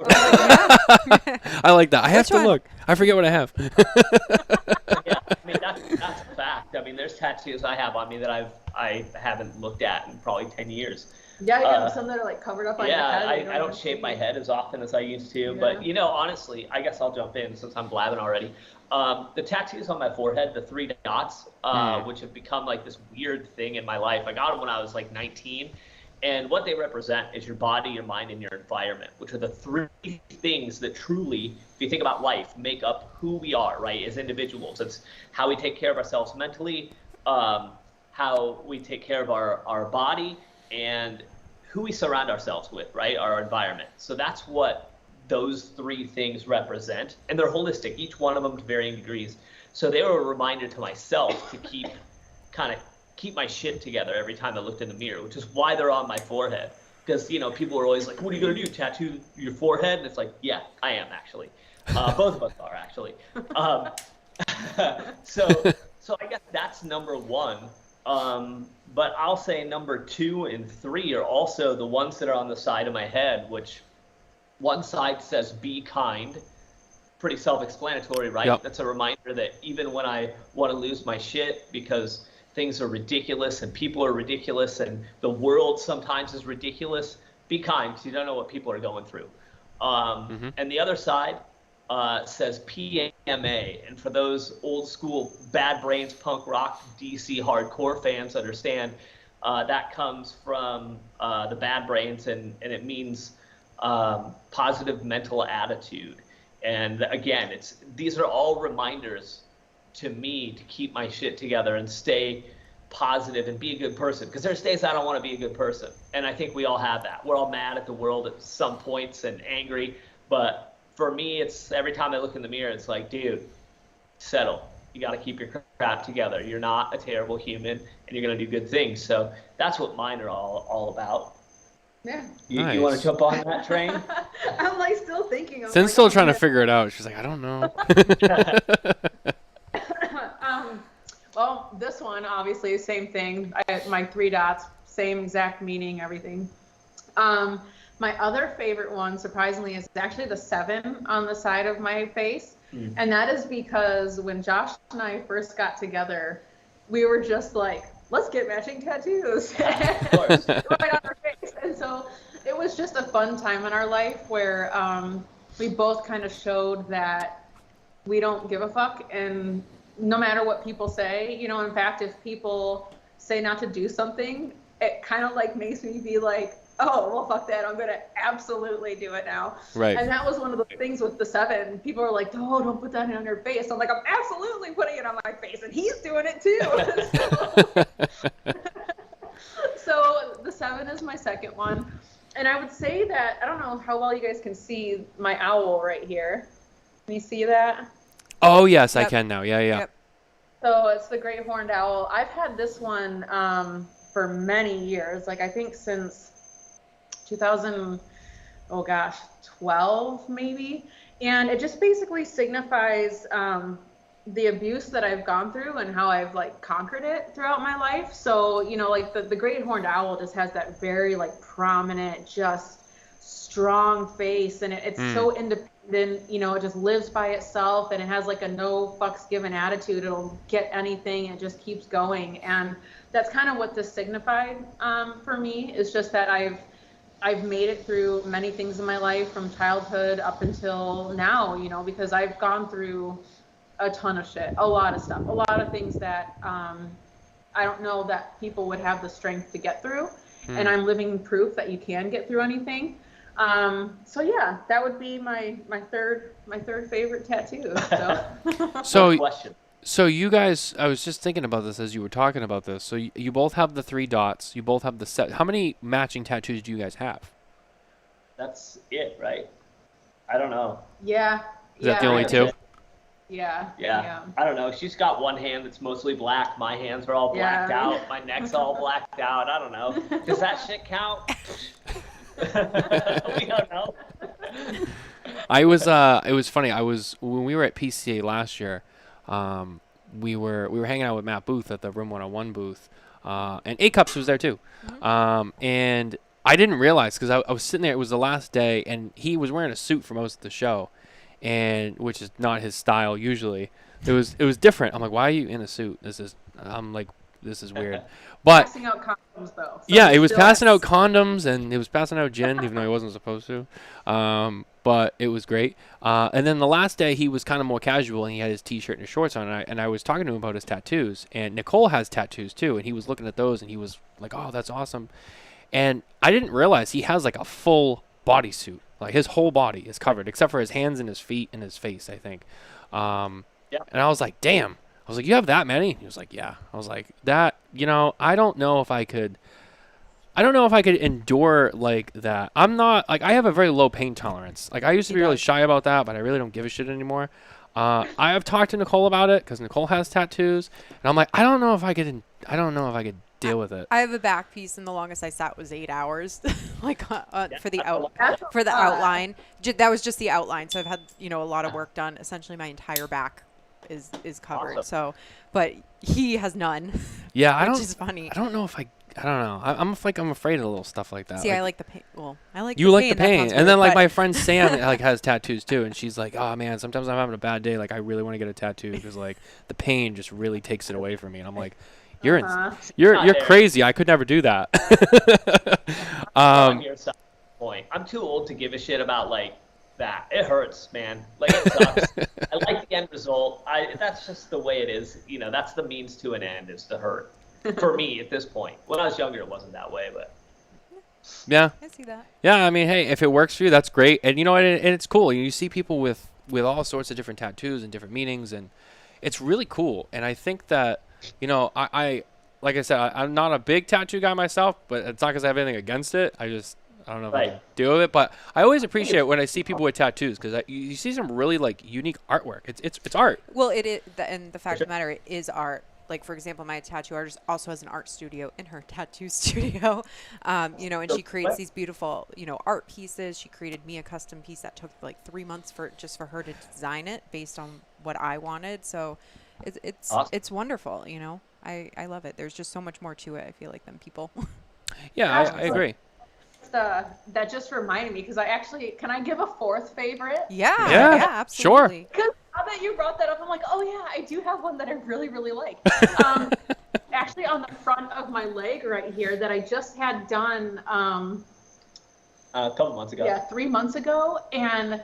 I like that. I have Which to one? look. I forget what I have. Yeah, I mean that's a fact. I mean, there's tattoos I have on me that I haven't looked at in probably 10 years. Yeah, you have some that are like covered up on your head. I don't shave my head as often as I used to, Yeah. but honestly, I guess I'll jump in since I'm blabbing already. The tattoos on my forehead, the 3 dots, which have become like this weird thing in my life. I got them when I was like 19, and what they represent is your body, your mind, and your environment, which are the 3 things that truly, if you think about life, make up who we are, right, as individuals. It's how we take care of ourselves mentally, how we take care of our body, and who we surround ourselves with, right, our environment. So that's what those 3 things represent, and they're holistic, each one of them to varying degrees. So they were a reminder to myself to keep my shit together every time I looked in the mirror, which is why they're on my forehead. Because people are always like, "What are you gonna do? Tattoo your forehead?" And it's like, yeah, I am actually. Both of us are actually. So I guess that's number 1. But I'll say number 2 and 3 are also the ones that are on the side of my head, which one side says "be kind." Pretty self-explanatory, right? Yep. That's a reminder that even when I want to lose my shit because things are ridiculous and people are ridiculous and the world sometimes is ridiculous, be kind, because you don't know what people are going through. And the other side says PMA. And for those old school Bad Brains punk rock DC hardcore fans understand, that comes from the Bad Brains, and it means positive mental attitude. And again, these are all reminders to me to keep my shit together and stay positive and be a good person. Because there's days I don't want to be a good person. And I think we all have that. We're all mad at the world at some points and angry. But for me, it's every time I look in the mirror, it's like, dude, settle. You got to keep your crap together. You're not a terrible human, and you're going to do good things. So that's what mine are all about. Yeah. Nice. You want to jump on that train? I'm like still thinking. Cynn's still trying to figure it out. She's like, I don't know. Well, this one, obviously, same thing. My 3 dots, same exact meaning, everything. My other favorite one, surprisingly, is actually the 7 on the side of my face. And that is because when Josh and I first got together, we were just like, let's get matching tattoos. Of course. Right on our face. And so it was just a fun time in our life where we both kind of showed that we don't give a fuck, and no matter what people say, in fact, if people say not to do something, it kind of like makes me be like, oh, well, fuck that. I'm going to absolutely do it now. Right. And that was one of the things with the 7. People are like, oh, don't put that on your face. I'm like, I'm absolutely putting it on my face, and he's doing it too. So the 7 is my second one. And I would say that, I don't know how well you guys can see my owl right here. Can you see that? Oh, yes, Yep. I can now. Yeah. Yep. So it's the great horned owl. I've had this one for many years, like I think since 2012 maybe. And it just basically signifies the abuse that I've gone through and how I've like conquered it throughout my life. So, like the great horned owl just has that very like prominent, just strong face, and it's so independent, it just lives by itself, and it has like a no fucks given attitude. It'll get anything and it just keeps going. And that's kind of what this signified for me, is just that I've made it through many things in my life from childhood up until now, because I've gone through a ton of shit, a lot of stuff, a lot of things that I don't know that people would have the strength to get through. And I'm living proof that you can get through anything. So yeah, that would be my third favorite tattoo. So you guys, I was just thinking about this as you were talking about this. So you both have the 3 dots. You both have the set. How many matching tattoos do you guys have? That's it, right? I don't know. Yeah. Is that the only 2? Yeah. I don't know. She's got one hand that's mostly black. My hands are all blacked out. My neck's all blacked out. I don't know. Does that shit count? We don't know. It was funny. When we were at PCA last year, we were hanging out with Matt Booth at the Room 101 booth, and A-Cups was there too. And I didn't realize, because I was sitting there, it was the last day, and he was wearing a suit for most of the show, and which is not his style usually. It was different. I'm like, why are you in a suit? I'm like, is weird. But Passing out condoms though. So yeah, it was still- passing out condoms and it was passing out gin, even though he wasn't supposed to. But it was great. And then the last day he was kind of more casual and he had his t-shirt and his shorts on. And I was talking to him about his tattoos. And Nicole has tattoos too. And he was looking at those and he was like, "Oh, that's awesome." And I didn't realize he has like a full bodysuit. Like his whole body is covered except for his hands and his feet and his face, I think. Yeah. And I was like, "Damn." I was like, "You have that many?" He was like, "Yeah." I was like, "That, I don't know if I could endure like that." I'm not like, I have a very low pain tolerance. Like I used to be really shy about that, but I really don't give a shit anymore. I have talked to Nicole about it because Nicole has tattoos, and I'm like, I don't know if I could deal with it. I have a back piece, and the longest I sat was 8 hours, like for the That's outline. That was just the outline. So I've had a lot of work done. Essentially, my entire back is covered. Awesome. So, but he has none. Yeah, which is funny. I don't know if I don't know. I'm afraid of little stuff like that. See, like, I like the pain. Well, I like you the like pain. the That pain, sounds and weird, then like but- my friend Sam like has tattoos too, and she's like, "Oh man, sometimes I'm having a bad day. Like I really want to get a tattoo because like the pain just really takes it away from me." And I'm like, "You're you're crazy. I could never do that." On your side point, I'm too old to give a shit about like that. It hurts, man. Like it sucks. I like the end result. That's just the way it is. That's the means to an end, is the hurt. For me at this point. When I was younger, it wasn't that way, but Yeah. I see that. Yeah, I mean, hey, if it works for you, that's great. And and it's cool. You see people with all sorts of different tattoos and different meanings, and it's really cool. And I think that, I like I said, I'm not a big tattoo guy myself, but it's not because I have anything against it. I don't know if I can deal with it. But I always appreciate it when I see people with tattoos because you see some really like unique artwork. It's art. Well, it is, and the fact of the matter, it is art. Like, for example, my tattoo artist also has an art studio in her tattoo studio, and she creates these beautiful, art pieces. She created me a custom piece that took like 3 months for her to design it based on what I wanted. So it's Awesome. it's wonderful, I love it. There's just so much more to it, I feel like, than people. Yeah, I agree. That just reminded me because can I give a fourth favorite? Yeah, Yeah, absolutely. Because now that you brought that up, I'm like, oh yeah, I do have one that I really, really like. Actually, on the front of my leg right here that I just had done a couple months ago. Yeah, 3 months ago. And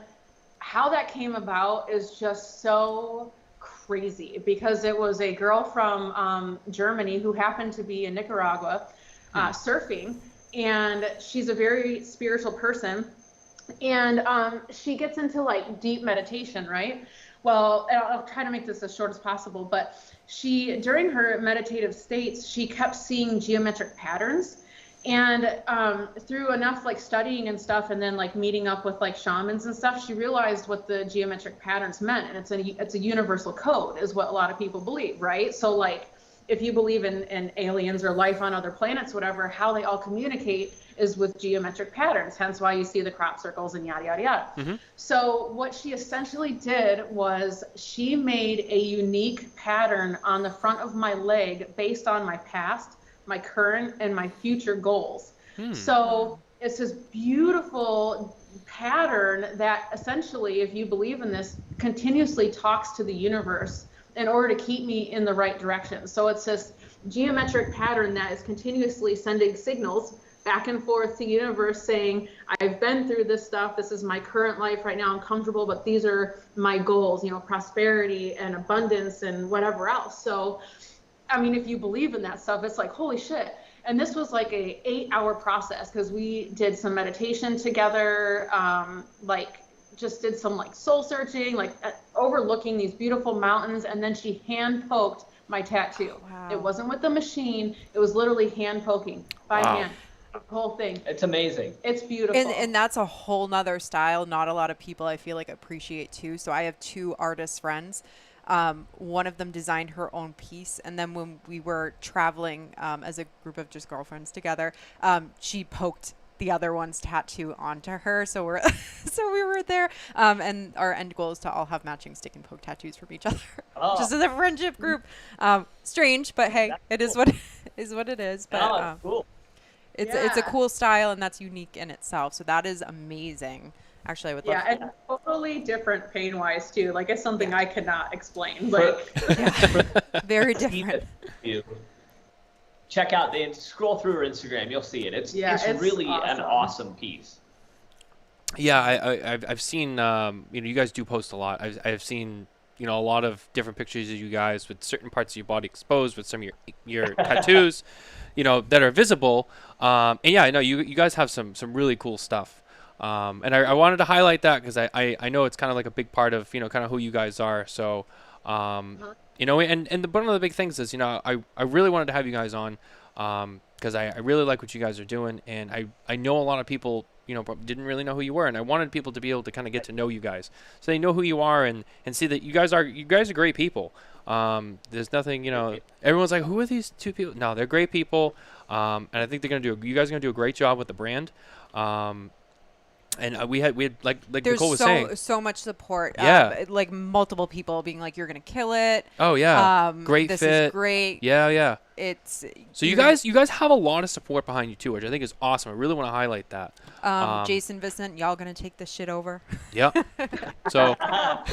how that came about is just so crazy because it was a girl from Germany who happened to be in Nicaragua surfing. And she's a very spiritual person. And she gets into like deep meditation, right? Well, I'll try to make this as short as possible, but during her meditative states, she kept seeing geometric patterns. And through enough like studying and stuff, and then like meeting up with like shamans and stuff, she realized what the geometric patterns meant. And it's a universal code is what a lot of people believe, right? So like, if you believe in aliens or life on other planets, whatever, how they all communicate is with geometric patterns, hence why you see the crop circles and yada, yada, yada. Mm-hmm. So what she essentially did was she made a unique pattern on the front of my leg based on my past, my current, and my future goals. So it's this beautiful pattern that essentially, if you believe in this, continuously talks to the universe in order to keep me in the right direction. So it's this geometric pattern that is continuously sending signals back and forth to the universe saying, I've been through this stuff. This is my current life right now. I'm comfortable, but these are my goals, prosperity and abundance and whatever else. So, I mean, if you believe in that stuff, it's like, holy shit. And this was like a 8-hour process because we did some meditation together, just did some like soul searching, like overlooking these beautiful mountains. And then she hand poked my tattoo. Wow. It wasn't with the machine. It was literally hand poking by hand. The whole thing. It's amazing. It's beautiful. And that's a whole nother style. Not a lot of people, I feel like, appreciate too. So I have 2 artist friends. One of them designed her own piece. And then when we were traveling as a group of just girlfriends together, she poked the other one's tattoo onto her. So we were there. And our end goal is to all have matching stick and poke tattoos from each other. Just as a friendship group. Strange, but hey, it is what it is. But cool. it's a cool style, and that's unique in itself. So that is amazing. Actually, I would love Yeah, and totally different pain-wise too. Like it's something I cannot explain. Like very different. check out scroll through her Instagram. You'll see it. It's really an awesome piece. Yeah, I've seen you guys do post a lot. I've seen a lot of different pictures of you guys with certain parts of your body exposed, with some of your tattoos, that are visible. And yeah, I know you guys have some really cool stuff. And I wanted to highlight that because I know it's kind of like a big part of kind of who you guys are. So and one of the big things is I really wanted to have you guys on because I really like what you guys are doing, and I know a lot of people didn't really know who you were, and I wanted people to be able to kind of get to know you guys so they know who you are and see that you guys are great people. There's nothing, everyone's like, who are these two people? No, they're great people. And I think you guys are going to do a great job with the brand. And we had like Nicole was saying, so much support. Yeah, like multiple people being like, "You're gonna kill it." Oh yeah, great this fit. This is great. Yeah. It's so you guys have a lot of support behind you too, which I think is awesome. I really want to highlight that. Jason, Vicent, y'all gonna take this shit over? Yep. So. How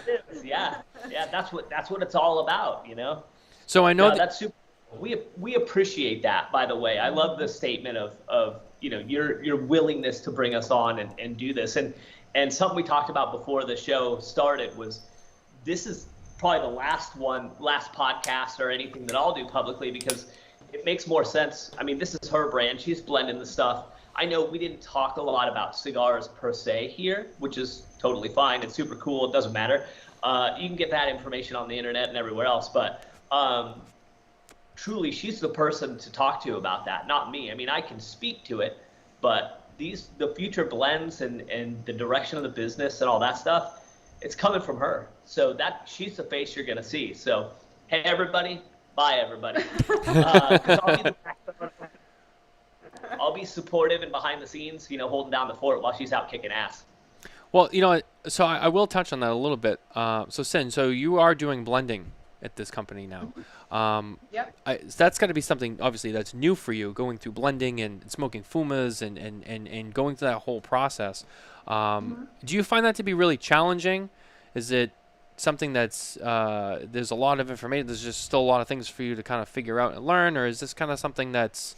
it is, yeah. That's what it's all about, So I know that's super. We appreciate that, by the way. I love the statement of your willingness to bring us on and do this. And something we talked about before the show started was this is probably the last podcast or anything that I'll do publicly because it makes more sense. I mean, this is her brand. She's blending the stuff. I know we didn't talk a lot about cigars per se here, which is totally fine. It's super cool. It doesn't matter. You can get that information on the internet and everywhere else. But truly, she's the person to talk to about that, not me. I mean, I can speak to it, but the future blends and the direction of the business and all that stuff, it's coming from her. So she's the face you're going to see. So, hey, everybody. Bye, everybody. 'Cause I'll be supportive and behind the scenes, holding down the fort while she's out kicking ass. Well, so I will touch on that a little bit. So, Cynn, so you are doing blending at this company now. Yep. So that's got to be something, obviously, that's new for you, going through blending and smoking fumas and going through that whole process. Do you find that to be really challenging? Is it something that's there's a lot of information, there's just still a lot of things for you to kind of figure out and learn, or is this kind of something that's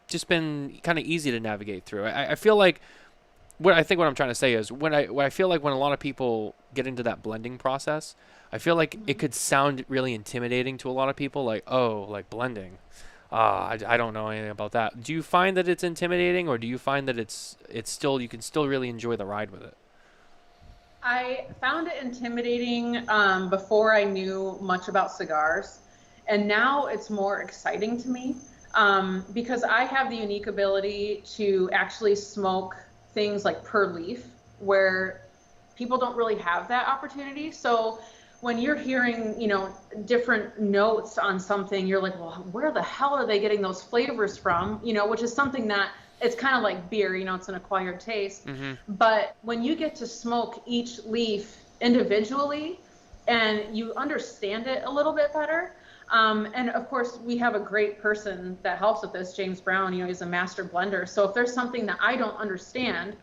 just been kind of easy to navigate through? I feel like what I'm trying to say is when I feel like when a lot of people get into that blending process, I feel like it could sound really intimidating to a lot of people, like, oh, like blending. I don't know anything about that. Do you find that it's intimidating, or do you find that it's still, you can still really enjoy the ride with it? I found it intimidating before I knew much about cigars, and now it's more exciting to me because I have the unique ability to actually smoke things like per leaf, where people don't really have that opportunity. So when you're hearing, different notes on something, you're like, well, where the hell are they getting those flavors from? Which is something that it's kind of like beer, it's an acquired taste. Mm-hmm. But when you get to smoke each leaf individually and you understand it a little bit better, and of course we have a great person that helps with this, James Brown, he's a master blender. So if there's something that I don't understand,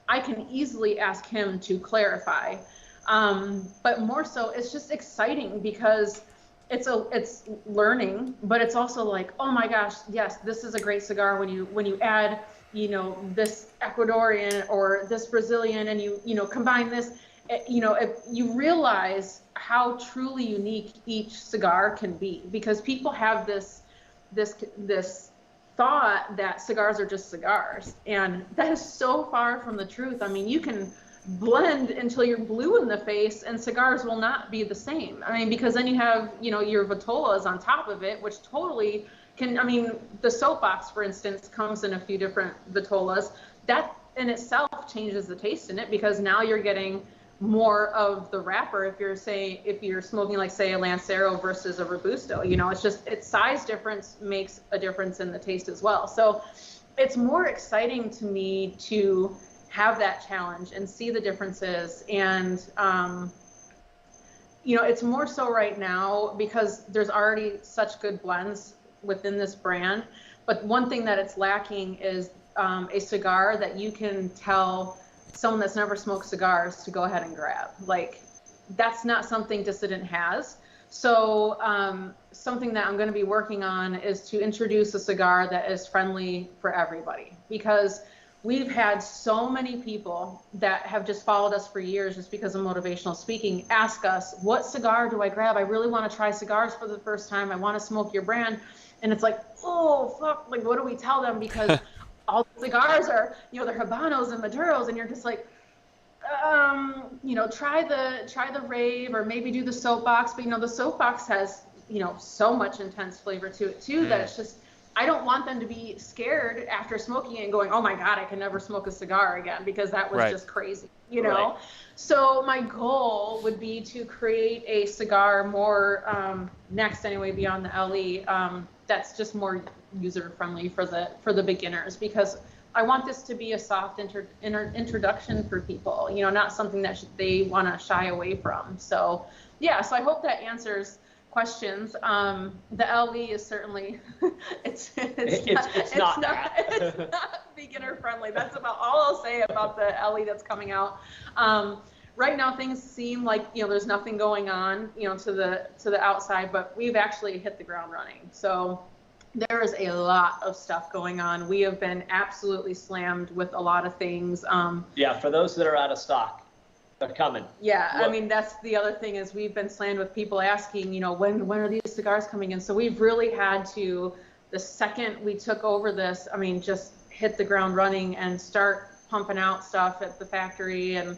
I can easily ask him to clarify. But more so, it's just exciting because it's learning, but it's also like, oh my gosh, yes, this is a great cigar when you add, this Ecuadorian or this Brazilian, and you combine this, you realize how truly unique each cigar can be, because people have this thought that cigars are just cigars, and that is so far from the truth. I mean, you can blend until you're blue in the face and cigars will not be the same. I mean, because then you have, your vitolas on top of it, which totally can, the soapbox, for instance, comes in a few different vitolas. That in itself changes the taste in it, because now you're getting more of the wrapper if you're smoking, like, say, a Lancero versus a Robusto. It's size difference makes a difference in the taste as well. So it's more exciting to me to have that challenge and see the differences. And it's more so right now because there's already such good blends within this brand, but one thing that it's lacking is a cigar that you can tell someone that's never smoked cigars to go ahead and grab. Like, that's not something Dissident has. So something that I'm going to be working on is to introduce a cigar that is friendly for everybody, because we've had so many people that have just followed us for years just because of motivational speaking ask us, what cigar do I grab? I really want to try cigars for the first time. I want to smoke your brand. And it's like, oh, fuck, like, what do we tell them? Because all the cigars are, they're Habanos and Maduros, and you're just like, try the rave, or maybe do the soapbox. But, the soapbox has, so much intense flavor to it too, that it's just, I don't want them to be scared after smoking it and going, oh my God, I can never smoke a cigar again, because that was just crazy, Right. So my goal would be to create a cigar more, next anyway, beyond the LE, that's just more user friendly for the beginners, because I want this to be a soft introduction for people, not something that they want to shy away from. So yeah, so I hope that answers questions. The LE is certainly it's not beginner friendly. That's about all I'll say about the LE that's coming out. Right now things seem like there's nothing going on to the outside, but we've actually hit the ground running. So there is a lot of stuff going on. We have been absolutely slammed with a lot of things. Yeah, for those that are out of stock, they're coming. Yeah, look. I mean, that's the other thing, is we've been slammed with people asking, when are these cigars coming in? So we've really had to, the second we took over this, just hit the ground running and start pumping out stuff at the factory. And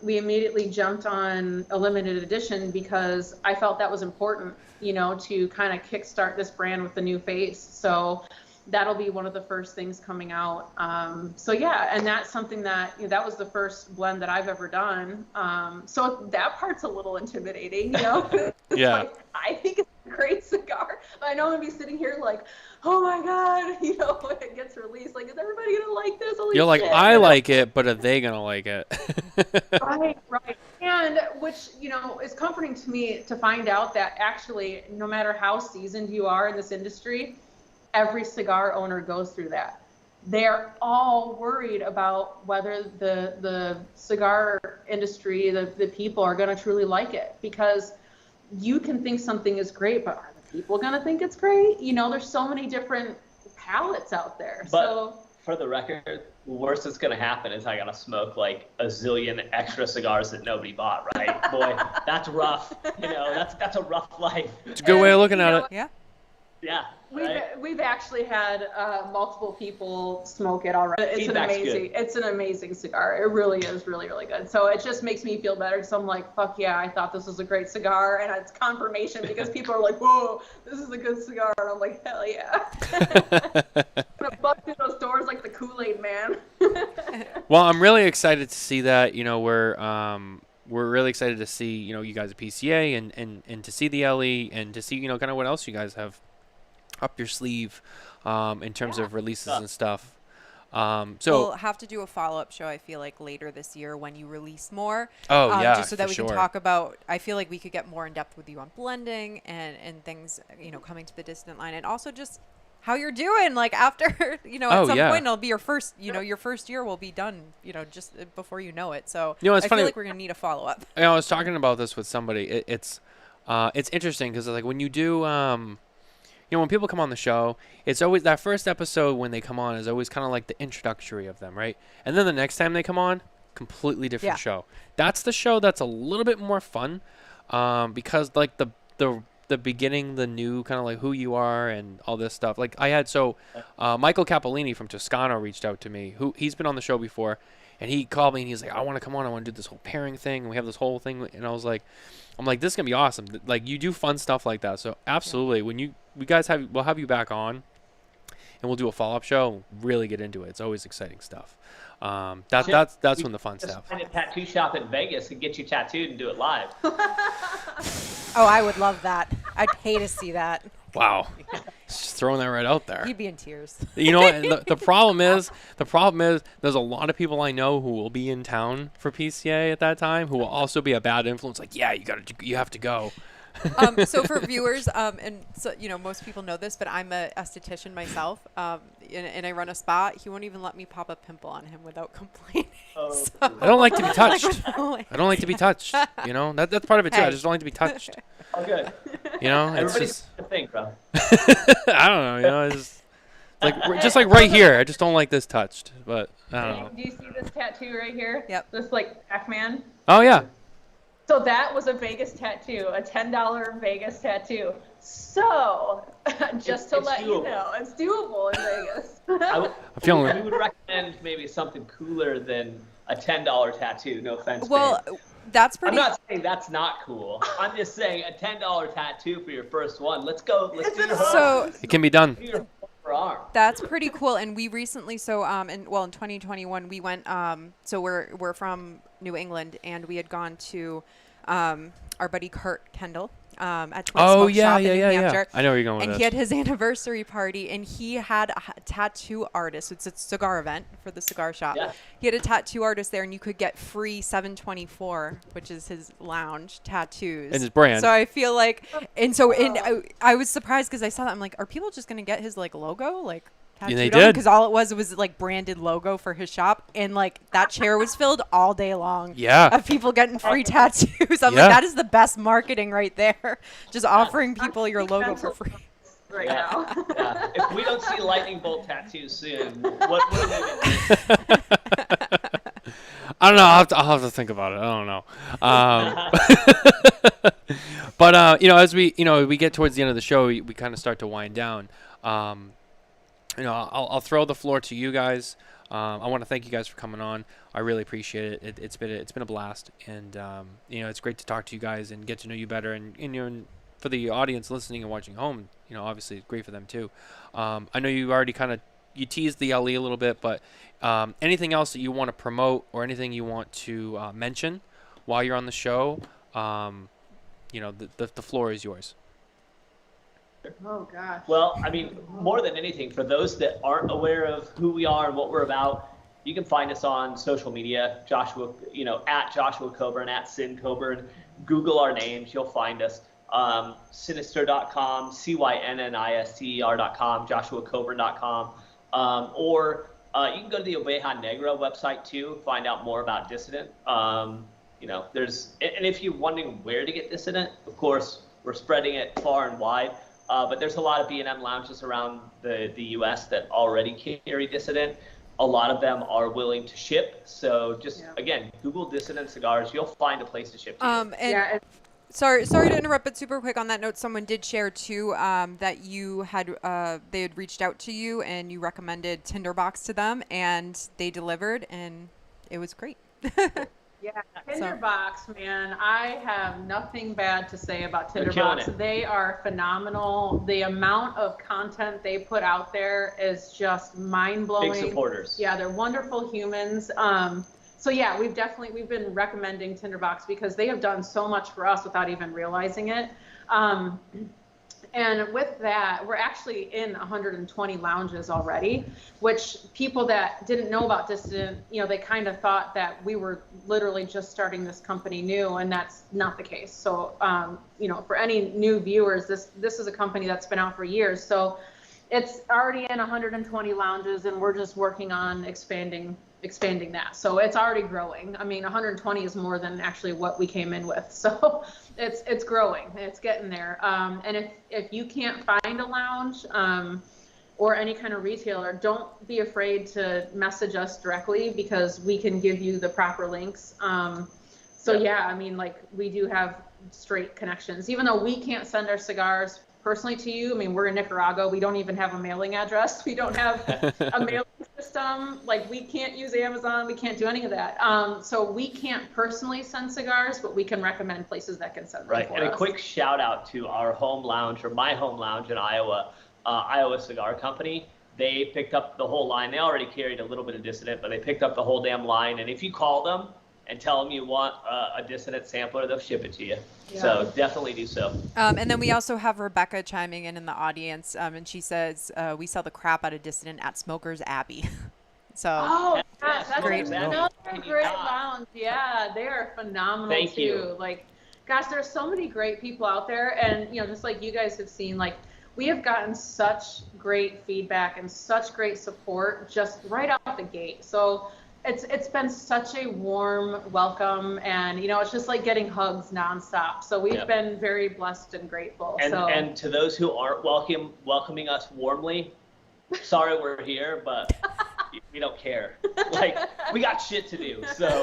we immediately jumped on a limited edition, because I felt that was important, to kind of kickstart this brand with the new face. So that'll be one of the first things coming out. So yeah, and that's something that, that was the first blend that I've ever done. So that part's a little intimidating, Yeah. Like, I think it's a great cigar. I know I'm gonna be sitting here like, oh my God, when it gets released, like, is everybody gonna like this? Holy You're like, shit. I like it, but are they gonna like it? Right. And which, is comforting to me to find out that actually, no matter how seasoned you are in this industry, every cigar owner goes through that. They're all worried about whether the cigar industry, the people are going to truly like it, because you can think something is great, but are the people going to think it's great? There's so many different palettes out there. But for the record, the worst that's going to happen is I got to smoke like a zillion extra cigars that nobody bought, right? Boy, that's rough. That's a rough life. It's a good way of looking at it. Yeah. Yeah. We've actually had multiple people smoke it already. It's an amazing cigar. It really is really, really good. So it just makes me feel better. So I'm like, fuck yeah, I thought this was a great cigar, and it's confirmation, because people are like, whoa, this is a good cigar, and I'm like, hell yeah. I'm gonna bust through those doors like the Kool-Aid man. Well, I'm really excited to see that. We're really excited to see you guys at PCA, and to see the LE, and to see kind of what else you guys have up your sleeve in terms of releases and stuff. So we'll have to do a follow-up show, I feel like, later this year when you release more. Just so that we can talk about, I feel like we could get more in depth with you on blending and things, coming to the Dissident line, and also just how you're doing, like, after, at some point it'll be your first, your first year will be done, just before you know it. So it's I funny. feel like we're going to need a follow-up. I was talking about this with somebody. It's interesting, because like when you do, when people come on the show, it's always that first episode when they come on is always kind of like the introductory of them, right? And then the next time they come on, completely different show. That's the show that's a little bit more fun, because like the beginning, the new kind of like who you are and all this stuff. Like I had Michael Capolini from Toscano reached out to me. He's been on the show before, and he called me and he's like, I want to come on. I want to do this whole pairing thing, and we have this whole thing. And I'm like, this is gonna be awesome. Like, you do fun stuff like that. So absolutely, when we'll have you back on, and we'll do a follow-up show. Really get into it. It's always exciting stuff. That's when the fun stuff. Find a tattoo shop in Vegas and get you tattooed and do it live. Oh, I would love that. I'd pay to see that. Wow. Just throwing that right out there. You'd be in tears. You know what? The problem is there's a lot of people I know who will be in town for PCA at that time who will also be a bad influence. Like, yeah, you have to go. So for viewers, and so, most people know this, but I'm a esthetician myself, and I run a spa. He won't even let me pop a pimple on him without complaining. Oh, So- I don't like to be touched. Like, I don't like to be touched. That's part of it too. I Hey. just don't like to be touched. Oh, good. It's Everybody's just a thing, bro. I don't know. It's just like right here. I just don't like this touched. But I don't know. Do you see this tattoo right here? Yep. This like Pac-Man. Oh yeah. So that was a Vegas tattoo, a $10 Vegas tattoo. So, just to It's let you doable. know, it's doable in Vegas. I'm feeling. We would recommend maybe something cooler than a $10 tattoo. No offense. well, babe. that's I'm pretty. not saying that's not cool. I'm just saying a $10 tattoo for your first one. Let's go. Let's do your So It can be done. do your upper arm. that's pretty cool. And we recently, in 2021, we went. So we're from New England, and we had gone to our buddy Kurt Kendall at Twin Oh Smoke yeah, Shop yeah, in New yeah, yeah. Hampshire. I know where you're going with And this. he had his anniversary party, and he had a tattoo artist. It's a cigar event for the cigar shop. Yeah. He had a tattoo artist there, and you could get free 724, which is his lounge tattoos. And his brand. So I feel like, I was surprised because I saw that. I'm like, are people just gonna get his like logo like? Yeah, they tattooed on? did. Because all it was like branded logo for his shop, and like that chair was filled all day long. Yeah. Of people getting free tattoos. I'm Yeah. like, that is the best marketing right there. Just offering people your logo for free. right Yeah. now. Yeah. If we don't see lightning bolt tattoos soon, what are we gonna do? I don't know. I'll have to think about it. I don't know. But as we get towards the end of the show, we kind of start to wind down. I'll throw the floor to you guys. I want to thank you guys for coming on. I really appreciate it. It's been a blast, and it's great to talk to you guys and get to know you better. And for the audience listening and watching home, obviously it's great for them too. I know you already you teased the LE a little bit, but anything else that you want to promote or anything you want to mention while you're on the show, the floor is yours. Oh gosh. Well, I mean, more than anything, for those that aren't aware of who we are and what we're about, you can find us on social media, Joshua, at Joshua Coburn, at Cynn Coburn. Google our names, you'll find us. Sinister.com, CYNNISTER.com, JoshuaCoburn.com. Or you can go to the Oveja Negra website too, find out more about Dissident. And if you're wondering where to get Dissident, of course, we're spreading it far and wide. But there's a lot of B&M lounges around the U.S. that already carry Dissident. A lot of them are willing to ship. So again, Google Dissident Cigars. You'll find a place to ship to you. And sorry to interrupt, but super quick on that note, someone did share too that you had they had reached out to you and you recommended Tinderbox to them, and they delivered, and it was great. Yeah, Tinderbox, man. I have nothing bad to say about They're killing Tinderbox. it. They are phenomenal. The amount of content they put out there is just mind-blowing. Big supporters. Yeah, they're wonderful humans. So yeah, we've been recommending Tinderbox because they have done so much for us without even realizing it. And with that, we're actually in 120 lounges already, which people that didn't know about Dissident, they kind of thought that we were literally just starting this company new, and that's not the case. So, for any new viewers, this is a company that's been out for years. So it's already in 120 lounges, and we're just working on expanding that. So it's already growing. I mean, 120 is more than actually what we came in with. So it's growing. It's getting there. And if you can't find a lounge or any kind of retailer, don't be afraid to message us directly because we can give you the proper links. Yeah, I mean, like we do have straight connections. Even though we can't send our cigars personally to you, I mean, we're in Nicaragua. We don't even have a mailing address. We don't have a mailing system. Like, we can't use Amazon. We can't do any of that. So we can't personally send cigars, but we can recommend places that can send them Right. for And a us. quick shout out to our home lounge, or my home lounge in Iowa, Iowa Cigar Company. They picked up the whole line. They already carried a little bit of Dissident, but they picked up the whole damn line. And if you call them and tell them you want a Dissident sampler, they'll ship it to you. Yeah. So definitely do so. And then we also have Rebecca chiming in the audience, and she says, we sell the crap out of Dissident at Smokers Abbey. So Oh, gosh, that's Great. another Can you great not? lounge. Yeah, they are phenomenal Thank too. you. Like, gosh, there's so many great people out there, and just like you guys have seen, like we have gotten such great feedback and such great support just right out the gate. So it's been such a warm welcome, and it's just like getting hugs nonstop. So we've been very blessed and grateful. And to those who aren't welcoming us warmly, sorry we're here, but we don't care. Like, we got shit to do. So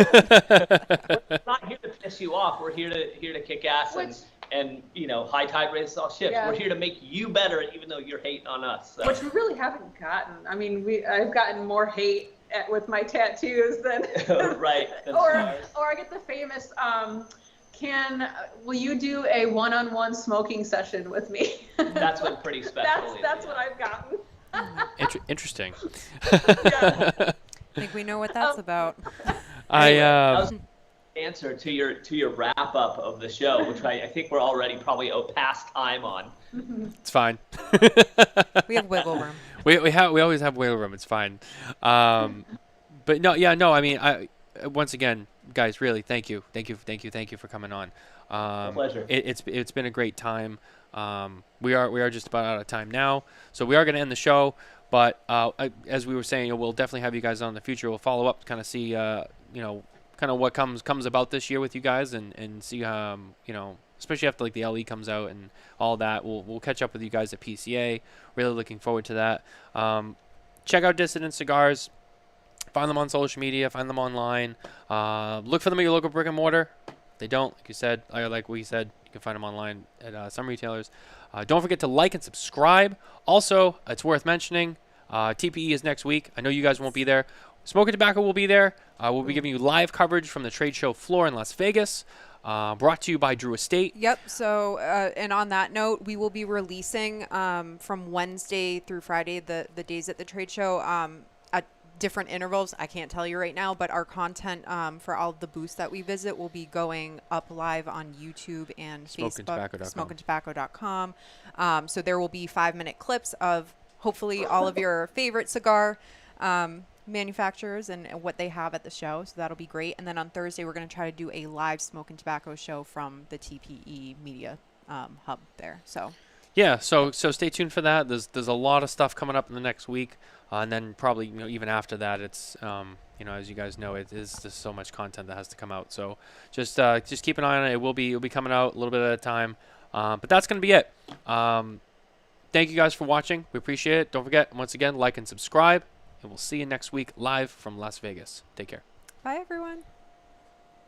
we're not here to piss you off. We're here to kick ass and high tide raises all ships. Yeah. We're here to make you better, even though you're hating on us. So. Which we really haven't gotten. I mean, I've gotten more hate with my tattoos than right. or I get the famous will you do a one-on-one smoking session with me? That's been pretty special. That's what I've gotten. Interesting. I think we know what that's about. That was answer to your wrap up of the show, which I think we're already probably past time on. It's fine. We have wiggle room. We always have wiggle room. It's fine. But no. I mean, once again, guys, really, thank you for coming on. Pleasure. It's been a great time. We are just about out of time now, so we are going to end the show. But as we were saying, we'll definitely have you guys on in the future. We'll follow up, kind of see, kind of what comes about this year with you guys, and see, especially after like the LE comes out and all that. We'll catch up with you guys at PCA. Really looking forward to that. Check out Dissident Cigars. Find them on social media. Find them online. Look for them at your local brick and mortar. If they don't, like we said, you can find them online at some retailers. Don't forget to like and subscribe. Also, it's worth mentioning, TPE is next week. I know you guys won't be there. Smokin Tabacco will be there. We'll be giving you live coverage from the trade show floor in Las Vegas. Brought to you by Drew Estate. Yep. So, and on that note, we will be releasing from Wednesday through Friday, the days at the trade show, at different intervals. I can't tell you right now, but our content for all of the booths that we visit will be going up live on YouTube and Facebook. SmokinTabacco.com. So there will be 5-minute clips of hopefully all of your favorite cigar manufacturers and what they have at the show. So that'll be great. And then on Thursday, we're going to try to do a live Smokin Tabacco show from the TPE media hub there. So yeah, so stay tuned for that. There's a lot of stuff coming up in the next week, and then probably even after that, it's as you guys know, it is just so much content that has to come out. So just keep an eye on it. It will be coming out a little bit at a time, but that's gonna be it. Thank you guys for watching. We appreciate it. Don't forget, once again, like and subscribe, and we'll see you next week live from Las Vegas. Take care. bye, everyone.